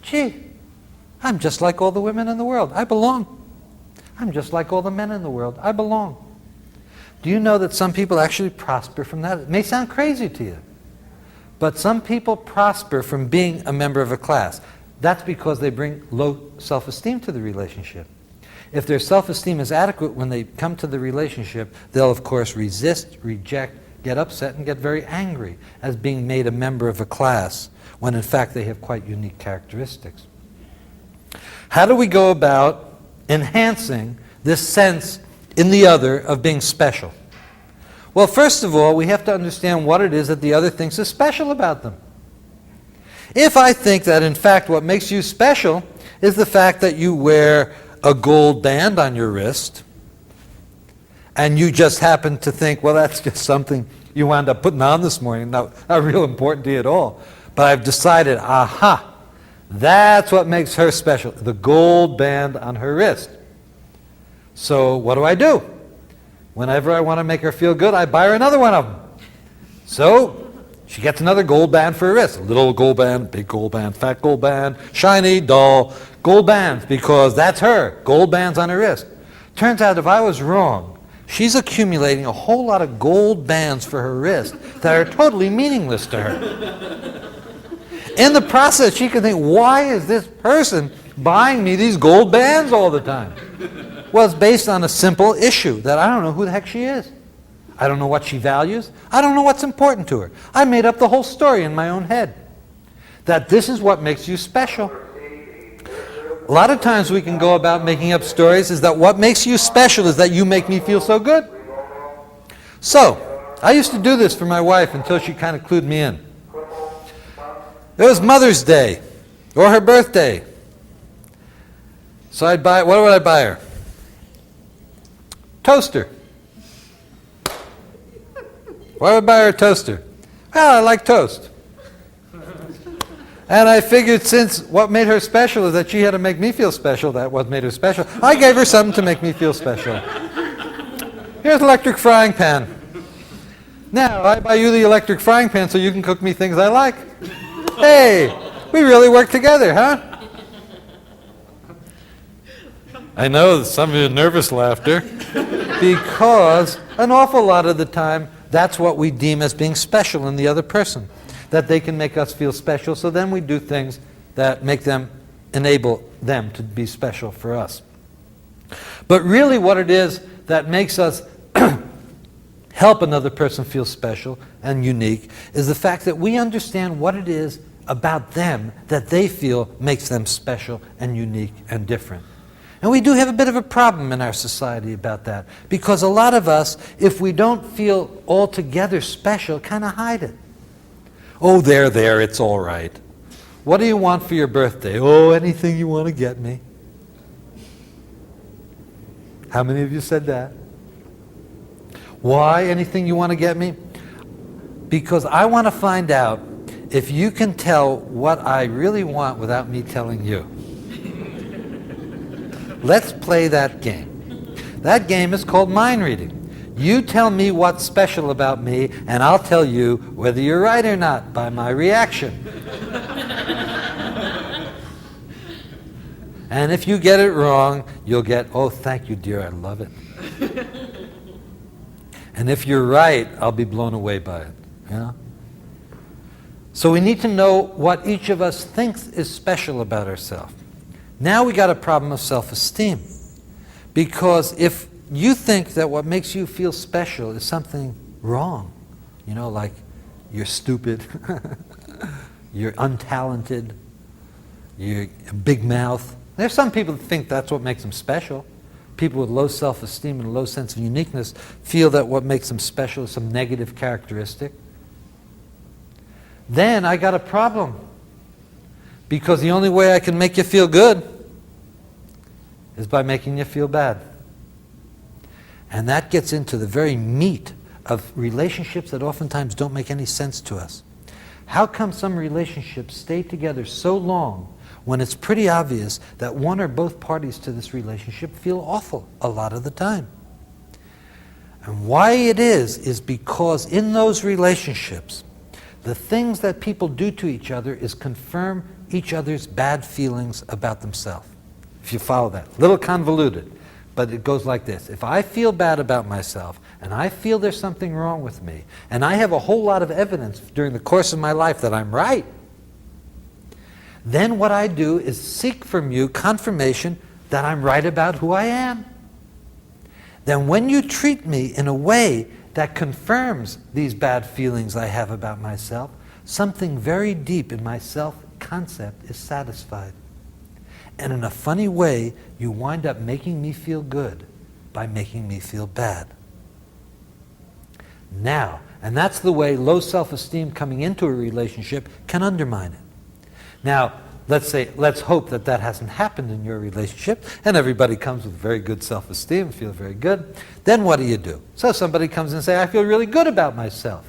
Gee, I'm just like all the women in the world. I belong. I'm just like all the men in the world. I belong. Do you know that some people actually prosper from that? It may sound crazy to you, but some people prosper from being a member of a class. That's because they bring low self-esteem to the relationship. If their self-esteem is adequate when they come to the relationship, they'll of course resist, reject, get upset, and get very angry as being made a member of a class, when in fact they have quite unique characteristics. How do we go about enhancing this sense in the other of being special? Well, first of all, we have to understand what it is that the other thinks is special about them. If I think that in fact what makes you special is the fact that you wear a gold band on your wrist, and you just happen to think, well, that's just something you wound up putting on this morning, not real important to you at all. But I've decided, aha, that's what makes her special, the gold band on her wrist. So what do? Whenever I want to make her feel good, I buy her another one of them. So she gets another gold band for her wrist. A little gold band, big gold band, fat gold band, shiny, dull, gold bands, because that's her, gold bands on her wrist. Turns out if I was wrong, she's accumulating a whole lot of gold bands for her wrist that are totally meaningless to her. In the process, she can think, why is this person buying me these gold bands all the time? Well, it's based on a simple issue that I don't know who the heck she is. I don't know what she values. I don't know what's important to her. I made up the whole story in my own head. That this is what makes you special. A lot of times we can go about making up stories is that what makes you special is that you make me feel so good. So, I used to do this for my wife until she kind of clued me in. It was Mother's Day, or her birthday. So I'd buy, what would I buy her? Toaster. Why would I buy her a toaster? Well, I like toast. And I figured since what made her special is that she had to make me feel special, that what made her special, I gave her something to make me feel special. Here's an electric frying pan. Now, I buy you the electric frying pan so you can cook me things I like. Hey, we really work together, huh? I know some of you nervous laughter, because an awful lot of the time, that's what we deem as being special in the other person. That they can make us feel special, so then we do things that make them, enable them to be special for us. But really what it is that makes us help another person feel special and unique is the fact that we understand what it is about them that they feel makes them special and unique and different. And we do have a bit of a problem in our society about that, because a lot of us, if we don't feel altogether special, kind of hide it. Oh, there, it's all right. What do you want for your birthday? Oh, anything you want to get me. How many of you said that? Why anything you want to get me? Because I want to find out if you can tell what I really want without me telling you. Let's play that game. That game is called mind reading. You tell me what's special about me, and I'll tell you whether you're right or not by my reaction. And if you get it wrong, you'll get, oh, thank you, dear, I love it. And if you're right, I'll be blown away by it. You know? So we need to know what each of us thinks is special about ourselves. Now we got a problem of self-esteem. Because if you think that what makes you feel special is something wrong, you know, like you're stupid, you're untalented, you're a big mouth. There's some people that think that's what makes them special. People with low self-esteem and a low sense of uniqueness feel that what makes them special is some negative characteristic. Then I got a problem. Because the only way I can make you feel good is by making you feel bad. And that gets into the very meat of relationships that oftentimes don't make any sense to us. How come some relationships stay together so long when it's pretty obvious that one or both parties to this relationship feel awful a lot of the time? And why it is because in those relationships, the things that people do to each other is confirm each other's bad feelings about themselves. If you follow that. A little convoluted, but it goes like this. If I feel bad about myself, and I feel there's something wrong with me, and I have a whole lot of evidence during the course of my life that I'm right, then what I do is seek from you confirmation that I'm right about who I am. Then when you treat me in a way that confirms these bad feelings I have about myself, something very deep in my self-concept is satisfied. And in a funny way, you wind up making me feel good by making me feel bad. Now, and that's the way low self-esteem coming into a relationship can undermine it. Now, let's hope that that hasn't happened in your relationship, and everybody comes with very good self-esteem, feel very good. Then what do? So somebody comes and says, I feel really good about myself.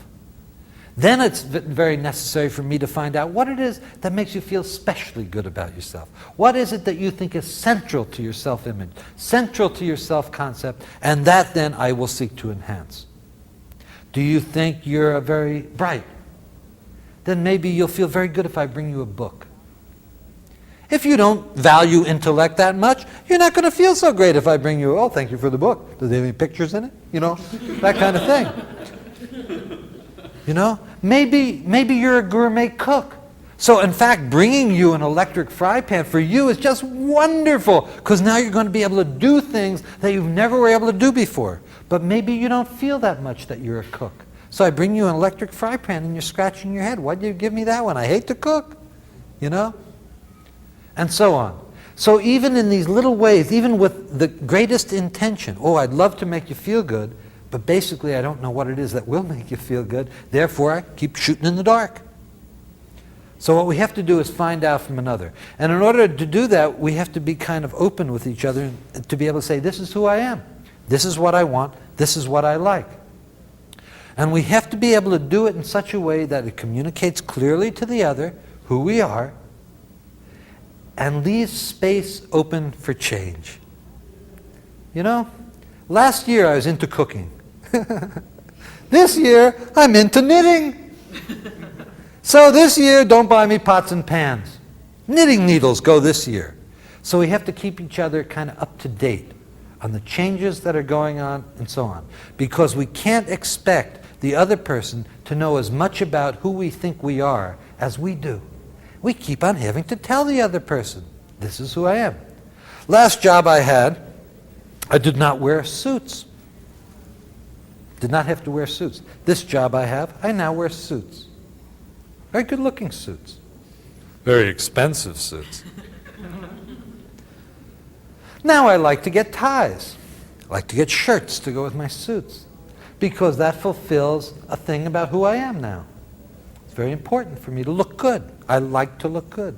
Then it's very necessary for me to find out what it is that makes you feel specially good about yourself. What is it that you think is central to your self-image, central to your self-concept, and that then I will seek to enhance. Do you think you're very bright? Then maybe you'll feel very good if I bring you a book. If you don't value intellect that much, you're not going to feel so great if I bring you, oh, thank you for the book. Does it have any pictures in it? You know, that kind of thing. You know, maybe you're a gourmet cook. So in fact, bringing you an electric fry pan for you is just wonderful, because now you're going to be able to do things that you've never were able to do before. But maybe you don't feel that much that you're a cook. So I bring you an electric fry pan and you're scratching your head. Why did you give me that one? I hate to cook. You know? And so on. So even in these little ways, even with the greatest intention, oh, I'd love to make you feel good, but basically I don't know what it is that will make you feel good, therefore I keep shooting in the dark. So what we have to do is find out from another. And in order to do that, we have to be kind of open with each other and to be able to say, this is who I am. This is what I want. This is what I like. And we have to be able to do it in such a way that it communicates clearly to the other who we are and leaves space open for change. You know, last year I was into cooking. This year I'm into knitting. So this year don't buy me pots and pans. Knitting needles go this year. So we have to keep each other kind of up to date on the changes that are going on and so on. Because we can't expect the other person to know as much about who we think we are as we do. We keep on having to tell the other person, this is who I am. Last job I had, I did not wear suits. Did not have to wear suits. This job I have, I now wear suits. Very good looking suits. Very expensive suits. Now I like to get ties. I like to get shirts to go with my suits, because that fulfills a thing about who I am now. It's very important for me to look good. I like to look good.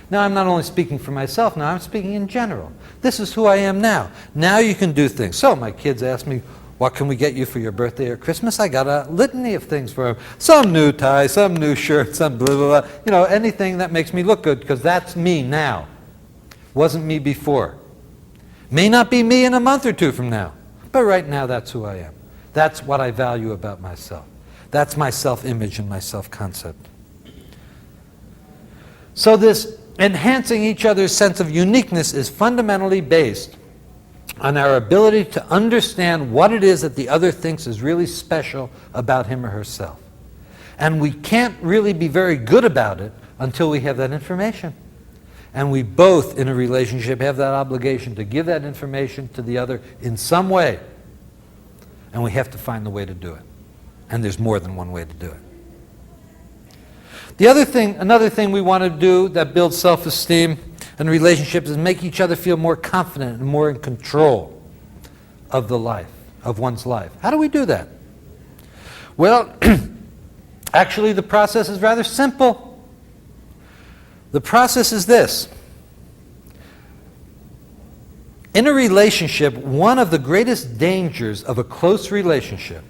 Now I'm not only speaking for myself now, I'm speaking in general. This is who I am now. Now you can do things. So my kids ask me, what can we get you for your birthday or Christmas? I got a litany of things for them. Some new tie, some new shirt, some blah, blah, blah. You know, anything that makes me look good, because that's me now. Wasn't me before. May not be me in a month or two from now. But right now, that's who I am. That's what I value about myself. That's my self-image and my self-concept. So this enhancing each other's sense of uniqueness is fundamentally based on our ability to understand what it is that the other thinks is really special about him or herself. And we can't really be very good about it until we have that information. And we both, in a relationship, have that obligation to give that information to the other in some way. And we have to find the way to do it. And there's more than one way to do it. Another thing we want to do that builds self-esteem and relationships is make each other feel more confident and more in control of the life, of one's life. How do we do that? Well, actually the process is rather simple. The process is this. In a relationship, one of the greatest dangers of a close relationship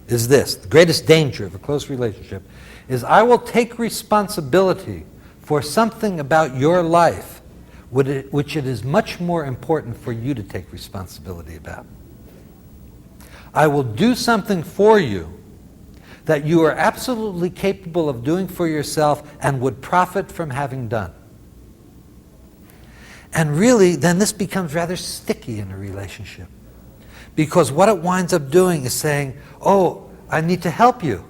is this. The greatest danger of a close relationship is I will take responsibility for something about your life which it is much more important for you to take responsibility about. I will do something for you that you are absolutely capable of doing for yourself and would profit from having done. And really, then this becomes rather sticky in a relationship. Because what it winds up doing is saying, oh, I need to help you.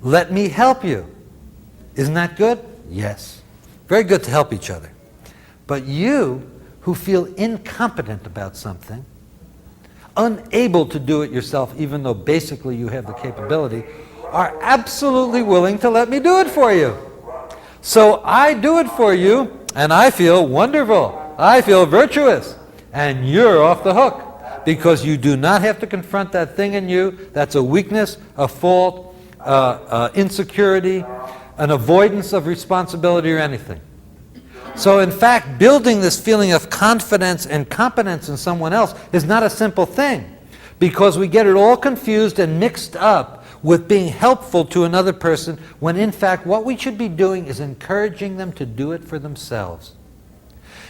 Let me help you. Isn't that good? Yes. Very good to help each other. But you, who feel incompetent about something, unable to do it yourself, even though basically you have the capability, are absolutely willing to let me do it for you. So I do it for you, and I feel wonderful. I feel virtuous. And you're off the hook. Because you do not have to confront that thing in you that's a weakness, a fault, insecurity, an avoidance of responsibility or anything. So in fact, building this feeling of confidence and competence in someone else is not a simple thing. Because we get it all confused and mixed up with being helpful to another person, when in fact what we should be doing is encouraging them to do it for themselves.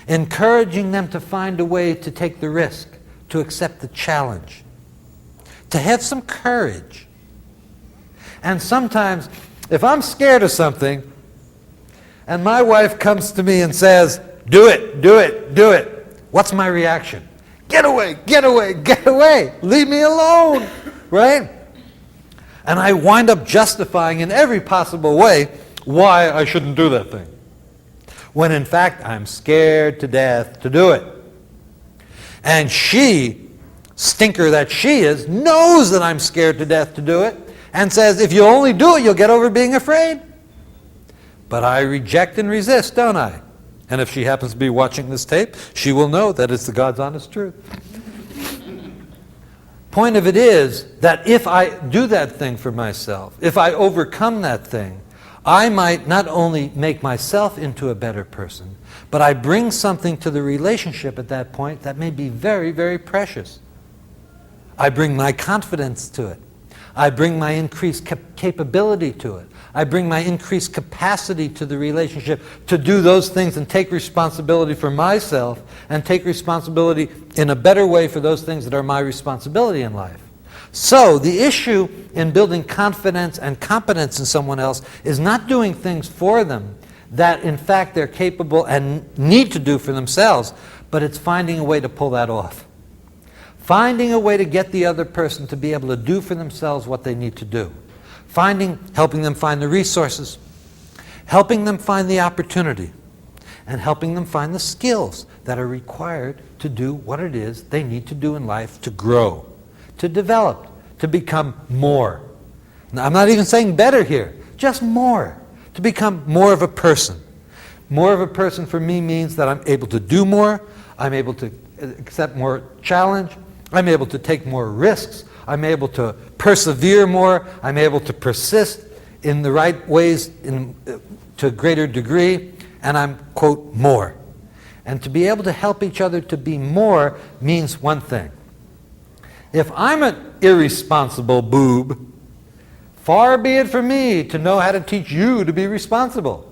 Encouraging them to find a way to take the risk, to accept the challenge, to have some courage. And sometimes, if I'm scared of something, and my wife comes to me and says, do it, do it, do it, what's my reaction? Get away, get away, get away, leave me alone, right? And I wind up justifying in every possible way why I shouldn't do that thing. When in fact, I'm scared to death to do it. And she, stinker that she is, knows that I'm scared to death to do it, and says, if you only do it, you'll get over being afraid. But I reject and resist, don't I? And if she happens to be watching this tape, she will know that it's the God's honest truth. Point of it is that if I do that thing for myself, if I overcome that thing, I might not only make myself into a better person, but I bring something to the relationship at that point that may be very, very precious. I bring my confidence to it. I bring my increased capability to it. I bring my increased capacity to the relationship to do those things and take responsibility for myself and take responsibility in a better way for those things that are my responsibility in life. So the issue in building confidence and competence in someone else is not doing things for them that in fact they're capable and need to do for themselves, but it's finding a way to pull that off. Finding a way to get the other person to be able to do for themselves what they need to do. Helping them find the resources, helping them find the opportunity, and helping them find the skills that are required to do what it is they need to do in life to grow, to develop, to become more. Now, I'm not even saying better here, just more, to become more of a person. More of a person for me means that I'm able to do more, I'm able to accept more challenge, I'm able to take more risks, I'm able to persevere more, I'm able to persist in the right ways to a greater degree, and I'm, quote, more. And to be able to help each other to be more means one thing. If I'm an irresponsible boob, far be it from me to know how to teach you to be responsible.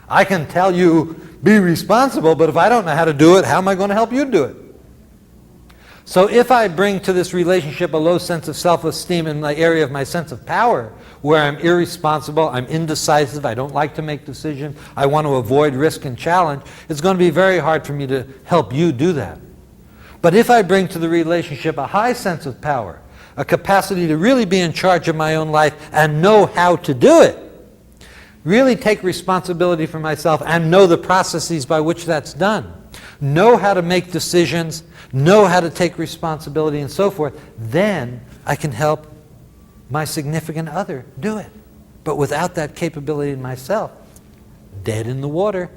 I can tell you, be responsible, but if I don't know how to do it, how am I going to help you do it? So if I bring to this relationship a low sense of self-esteem in the area of my sense of power, where I'm irresponsible, I'm indecisive, I don't like to make decisions, I want to avoid risk and challenge, it's going to be very hard for me to help you do that. But if I bring to the relationship a high sense of power, a capacity to really be in charge of my own life and know how to do it, really take responsibility for myself and know the processes by which that's done, know how to make decisions, know how to take responsibility and so forth, then I can help my significant other do it. But without that capability in myself, dead in the water.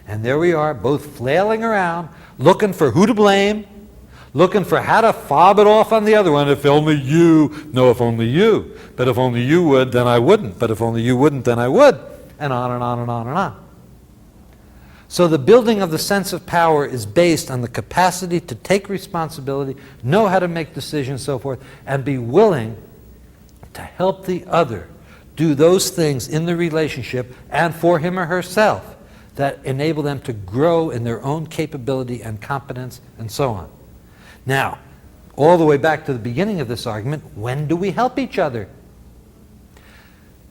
And there we are, both flailing around, looking for who to blame, looking for how to fob it off on the other one. If only you, no, if only you. But if only you would, then I wouldn't. But if only you wouldn't, then I would. And on and on and on and on. So the building of the sense of power is based on the capacity to take responsibility, know how to make decisions, so forth, and be willing to help the other do those things in the relationship and for him or herself that enable them to grow in their own capability and competence and so on. Now, all the way back to the beginning of this argument, when do we help each other?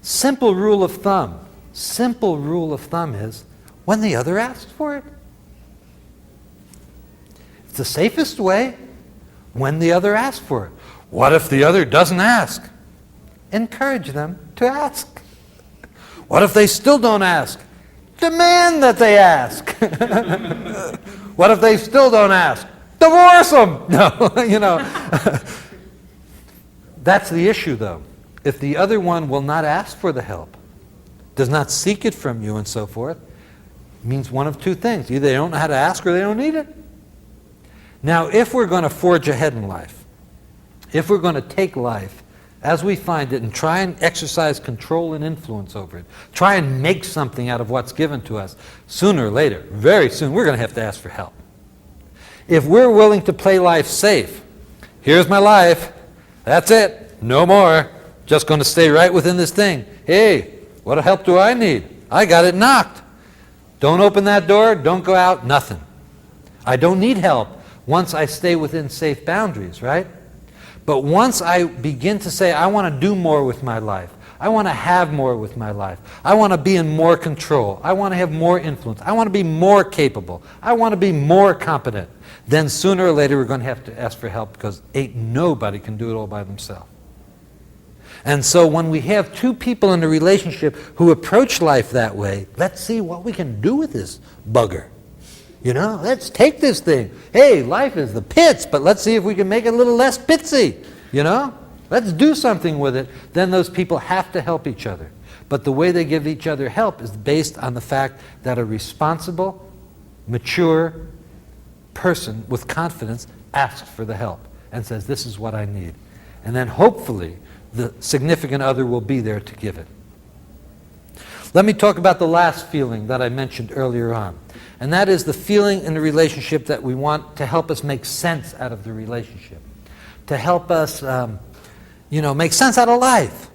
Simple rule of thumb is when the other asks for it. It's the safest way, when the other asks for it. What if the other doesn't ask? Encourage them to ask. What if they still don't ask? Demand that they ask. What if they still don't ask? Divorce them! No, That's the issue, though. If the other one will not ask for the help, does not seek it from you and so forth, it means one of two things. Either they don't know how to ask or they don't need it. Now, if we're going to forge ahead in life, if we're going to take life as we find it and try and exercise control and influence over it, try and make something out of what's given to us, sooner or later, very soon, we're going to have to ask for help. If we're willing to play life safe, here's my life, that's it, no more, just going to stay right within this thing. Hey, what help do I need? I got it knocked. Don't open that door, don't go out, nothing. I don't need help once I stay within safe boundaries, right? But once I begin to say, I want to do more with my life, I want to have more with my life, I want to be in more control, I want to have more influence, I want to be more capable, I want to be more competent, then sooner or later we're going to have to ask for help because ain't nobody can do it all by themselves. And so when we have two people in a relationship who approach life that way, let's see what we can do with this bugger. Let's take this thing. Hey, life is the pits, but let's see if we can make it a little less pitsy. Let's do something with it. Then those people have to help each other. But the way they give each other help is based on the fact that a responsible, mature person with confidence asks for the help and says, this is what I need. And then hopefully the significant other will be there to give it. Let me talk about the last feeling that I mentioned earlier on. And that is the feeling in the relationship that we want to help us make sense out of the relationship. To help us, make sense out of life.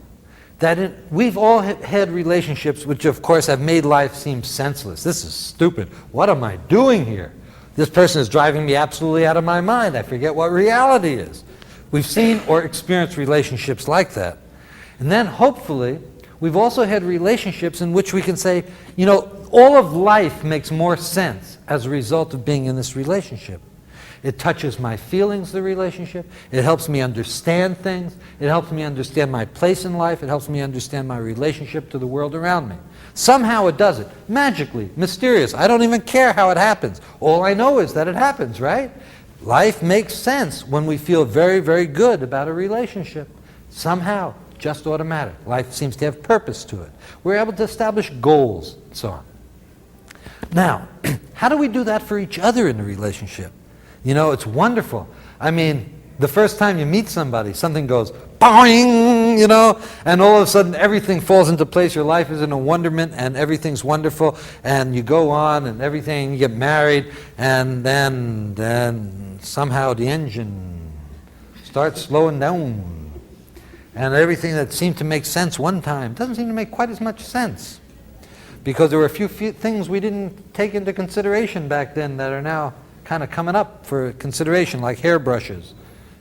We've all had relationships which, of course, have made life seem senseless. This is stupid. What am I doing here? This person is driving me absolutely out of my mind. I forget what reality is. We've seen or experienced relationships like that. And then, hopefully, we've also had relationships in which we can say, all of life makes more sense as a result of being in this relationship. It touches my feelings, the relationship. It helps me understand things. It helps me understand my place in life. It helps me understand my relationship to the world around me. Somehow it does it. Magically, mysterious. I don't even care how it happens. All I know is that it happens, right? Life makes sense when we feel very, very good about a relationship. Somehow, just automatic. Life seems to have purpose to it. We're able to establish goals and so on. Now, how do we do that for each other in a relationship? It's wonderful. I mean, the first time you meet somebody, something goes boing, and all of a sudden everything falls into place. Your life is in a wonderment and everything's wonderful, and you go on and everything, you get married, and then somehow the engine starts slowing down. And everything that seemed to make sense one time doesn't seem to make quite as much sense. Because there were a few things we didn't take into consideration back then that are now kind of coming up for consideration, like hairbrushes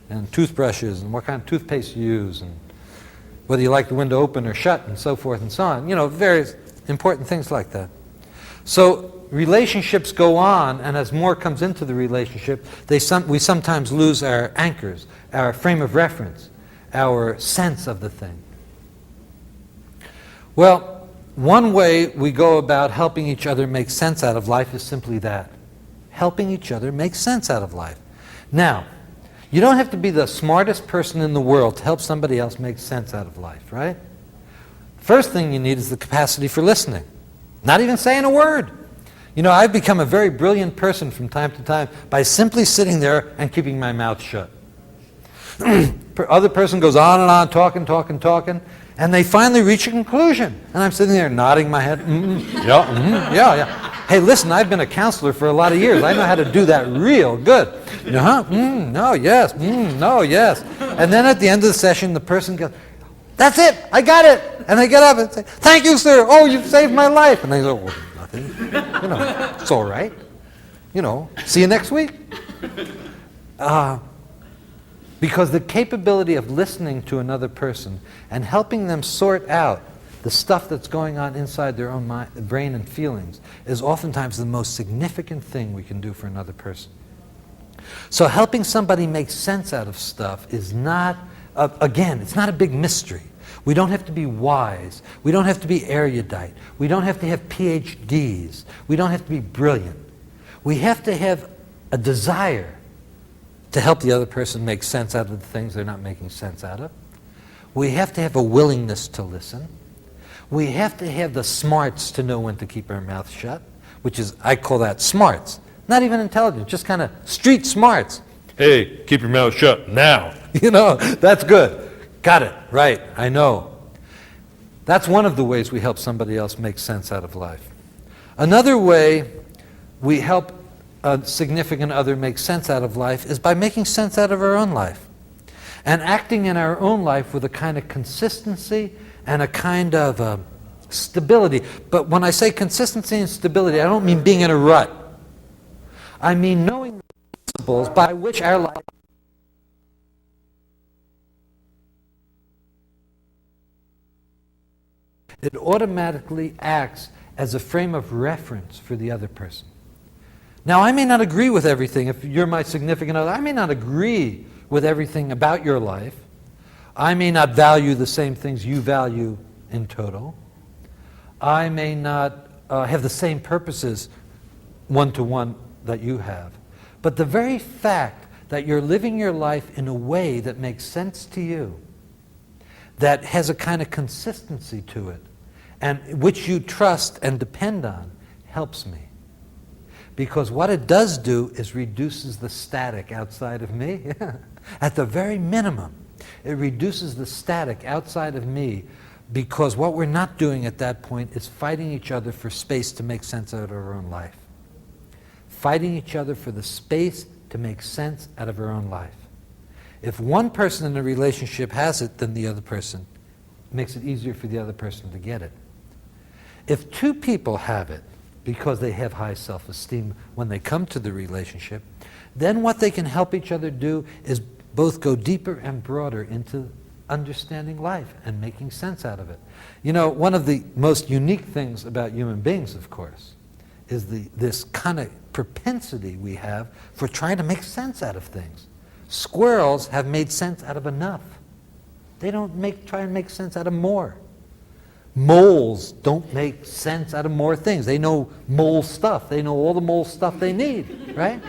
and toothbrushes and what kind of toothpaste you use and whether you like the window open or shut and so forth and so on. Various important things like that. So relationships go on, and as more comes into the relationship, we sometimes lose our anchors, our frame of reference, our sense of the thing. Well, one way we go about helping each other make sense out of life is simply that. Helping each other make sense out of life. Now, you don't have to be the smartest person in the world to help somebody else make sense out of life, right? First thing you need is the capacity for listening. Not even saying a word. I've become a very brilliant person from time to time by simply sitting there and keeping my mouth shut. Other person goes on and on, talking, and they finally reach a conclusion. And I'm sitting there nodding my head, yeah. Hey, listen, I've been a counselor for a lot of years. I know how to do that real good. Uh-huh, no, yes, no, yes. And then at the end of the session, the person goes, that's it, I got it. And they get up and say, thank you, sir. Oh, you've saved my life. And they go, well, nothing. It's all right. See you next week. Because the capability of listening to another person and helping them sort out the stuff that's going on inside their own mind, brain and feelings is oftentimes the most significant thing we can do for another person. So helping somebody make sense out of stuff is not, again, it's not a big mystery. We don't have to be wise. We don't have to be erudite. We don't have to have PhDs. We don't have to be brilliant. We have to have a desire to help the other person make sense out of the things they're not making sense out of. We have to have a willingness to listen. We have to have the smarts to know when to keep our mouth shut, which is, I call that smarts. Not even intelligence, just kind of street smarts. Hey, keep your mouth shut now. That's good. Got it, right, I know. That's one of the ways we help somebody else make sense out of life. Another way we help a significant other make sense out of life is by making sense out of our own life and acting in our own life with a kind of consistency and a kind of stability. But when I say consistency and stability, I don't mean being in a rut. I mean knowing the principles by which our life it automatically acts as a frame of reference for the other person. Now, I may not agree with everything. If you're my significant other, I may not agree with everything about your life. I may not value the same things you value in total. I may not have the same purposes one-to-one that you have. But the very fact that you're living your life in a way that makes sense to you, that has a kind of consistency to it, and which you trust and depend on, helps me. Because what it does do is reduces the static outside of me. At the very minimum, it reduces the static outside of me, because what we're not doing at that point is fighting each other for space to make sense out of our own life. Fighting each other for the space to make sense out of our own life. If one person in a relationship has it, then the other person makes it easier for the other person to get it. If two people have it, because they have high self-esteem when they come to the relationship, then what they can help each other do is both go deeper and broader into understanding life and making sense out of it. One of the most unique things about human beings, of course, is this kind of propensity we have for trying to make sense out of things. Squirrels have made sense out of enough. They don't try and make sense out of more. Moles don't make sense out of more things. They know mole stuff. They know all the mole stuff they need, right?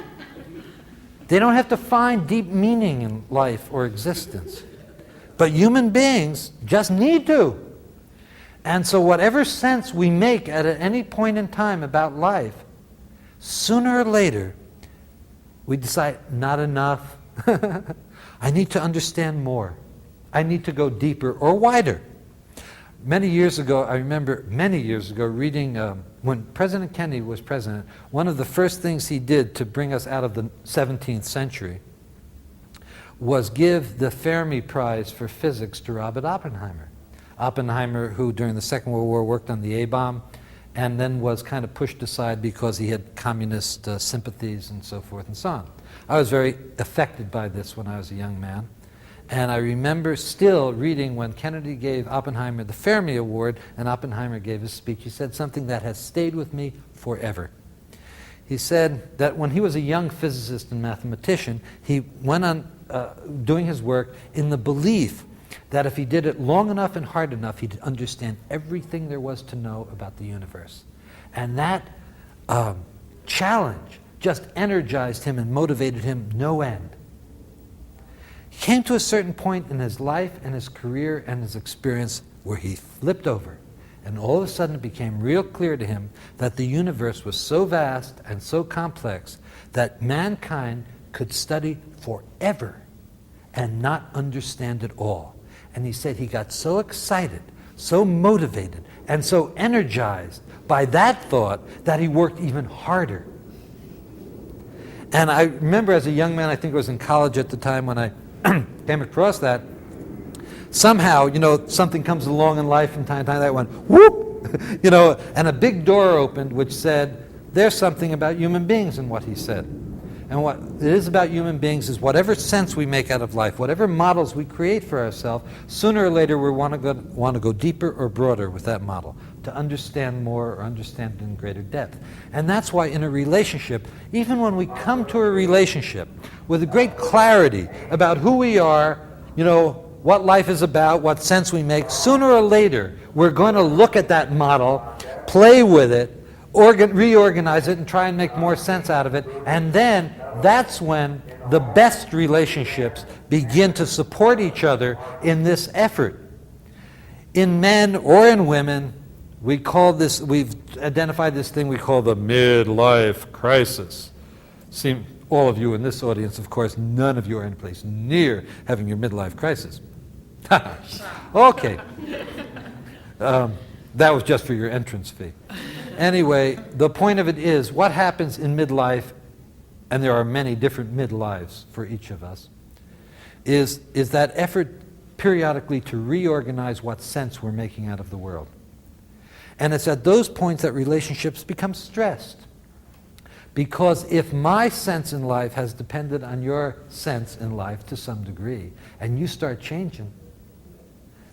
They don't have to find deep meaning in life or existence. But human beings just need to. And so whatever sense we make at any point in time about life, sooner or later, we decide, not enough. I need to understand more. I need to go deeper or wider. Many years ago, I remember reading, when President Kennedy was president, one of the first things he did to bring us out of the 17th century was give the Fermi Prize for Physics to Robert Oppenheimer. Oppenheimer, who during the Second World War worked on the A-bomb, and then was kind of pushed aside because he had communist sympathies and so forth and so on. I was very affected by this when I was a young man. And I remember still reading when Kennedy gave Oppenheimer the Fermi Award and Oppenheimer gave his speech. He said something that has stayed with me forever. He said that when he was a young physicist and mathematician, he went on doing his work in the belief that if he did it long enough and hard enough, he'd understand everything there was to know about the universe. And that challenge just energized him and motivated him no end. He came to a certain point in his life and his career and his experience where he flipped over. And all of a sudden it became real clear to him that the universe was so vast and so complex that mankind could study forever and not understand it all. And he said he got so excited, so motivated, and so energized by that thought that he worked even harder. And I remember as a young man, I think I was in college at the time when I came across that, somehow, something comes along in life from time to time that went, whoop, and a big door opened which said, there's something about human beings in what he said. And what it is about human beings is whatever sense we make out of life, whatever models we create for ourselves, sooner or later we want to go deeper or broader with that model, to understand more or understand in greater depth. And that's why in a relationship, even when we come to a relationship with a great clarity about who we are, what life is about, what sense we make, sooner or later we're going to look at that model, play with it, reorganize it, and try and make more sense out of it. And then that's when the best relationships begin to support each other in this effort. In men or in women, we've identified this thing we call the midlife crisis. See, all of you in this audience, of course, none of you are in a place near having your midlife crisis. Okay. That was just for your entrance fee. Anyway, the point of it is, what happens in midlife, and there are many different midlives for each of us, is that effort periodically to reorganize what sense we're making out of the world. And it's at those points that relationships become stressed. Because if my sense in life has depended on your sense in life to some degree, and you start changing,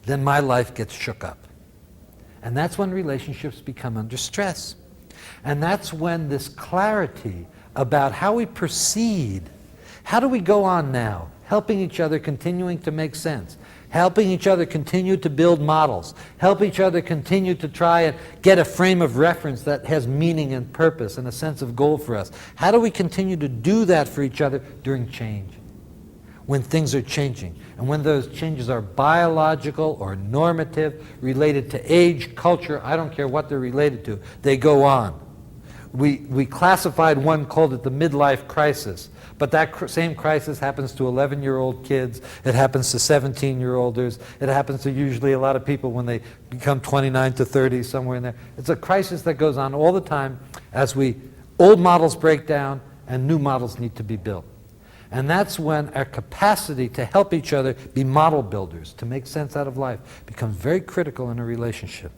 then my life gets shook up. And that's when relationships become under stress. And that's when this clarity about how we proceed, how do we go on now, helping each other, continuing to make sense, helping each other continue to build models, help each other continue to try and get a frame of reference that has meaning and purpose and a sense of goal for us. How do we continue to do that for each other during change, when things are changing, and when those changes are biological or normative, related to age, culture, I don't care what they're related to, they go on. We classified one, called it the midlife crisis. But that same crisis happens to 11-year-old kids. It happens to 17-year-olders. It happens to usually a lot of people when they become 29 to 30, somewhere in there. It's a crisis that goes on all the time as old models break down and new models need to be built. And that's when our capacity to help each other be model builders, to make sense out of life, becomes very critical in a relationship.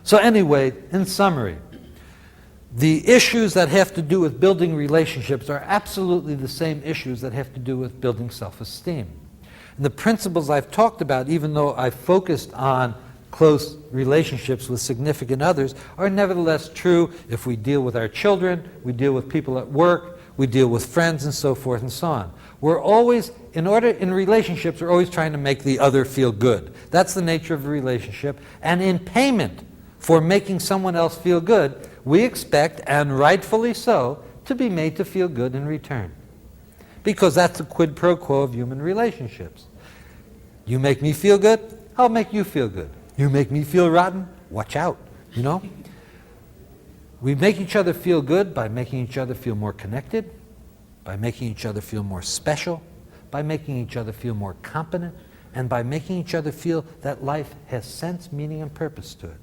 So anyway, in summary, the issues that have to do with building relationships are absolutely the same issues that have to do with building self-esteem. And the principles I've talked about, even though I've focused on close relationships with significant others, are nevertheless true if we deal with our children, we deal with people at work, we deal with friends, and so forth and so on. We're always, in relationships, we're always trying to make the other feel good. That's the nature of a relationship. And in payment for making someone else feel good, we expect, and rightfully so, to be made to feel good in return. Because that's the quid pro quo of human relationships. You make me feel good, I'll make you feel good. You make me feel rotten, watch out, We make each other feel good by making each other feel more connected, by making each other feel more special, by making each other feel more competent, and by making each other feel that life has sense, meaning, and purpose to it.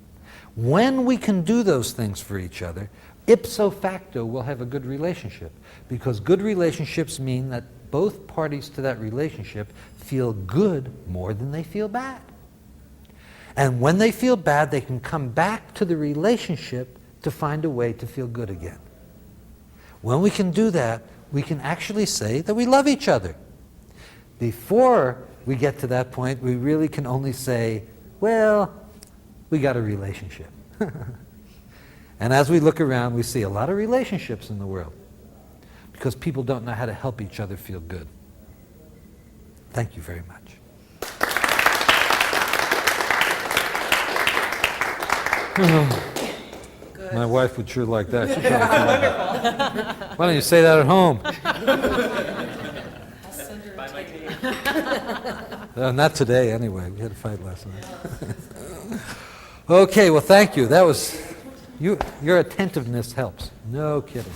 When we can do those things for each other, ipso facto we'll have a good relationship. Because good relationships mean that both parties to that relationship feel good more than they feel bad. And when they feel bad, they can come back to the relationship to find a way to feel good again. When we can do that, we can actually say that we love each other. Before we get to that point, we really can only say, well, we got a relationship. And as we look around, we see a lot of relationships in the world because people don't know how to help each other feel good. Thank you very much. Good. My wife would sure like that. She'd probably why don't you say that at home? I'll send her a ticket. Not today, anyway. We had a fight last night. Okay, well, thank you. That was your attentiveness helps. No kidding.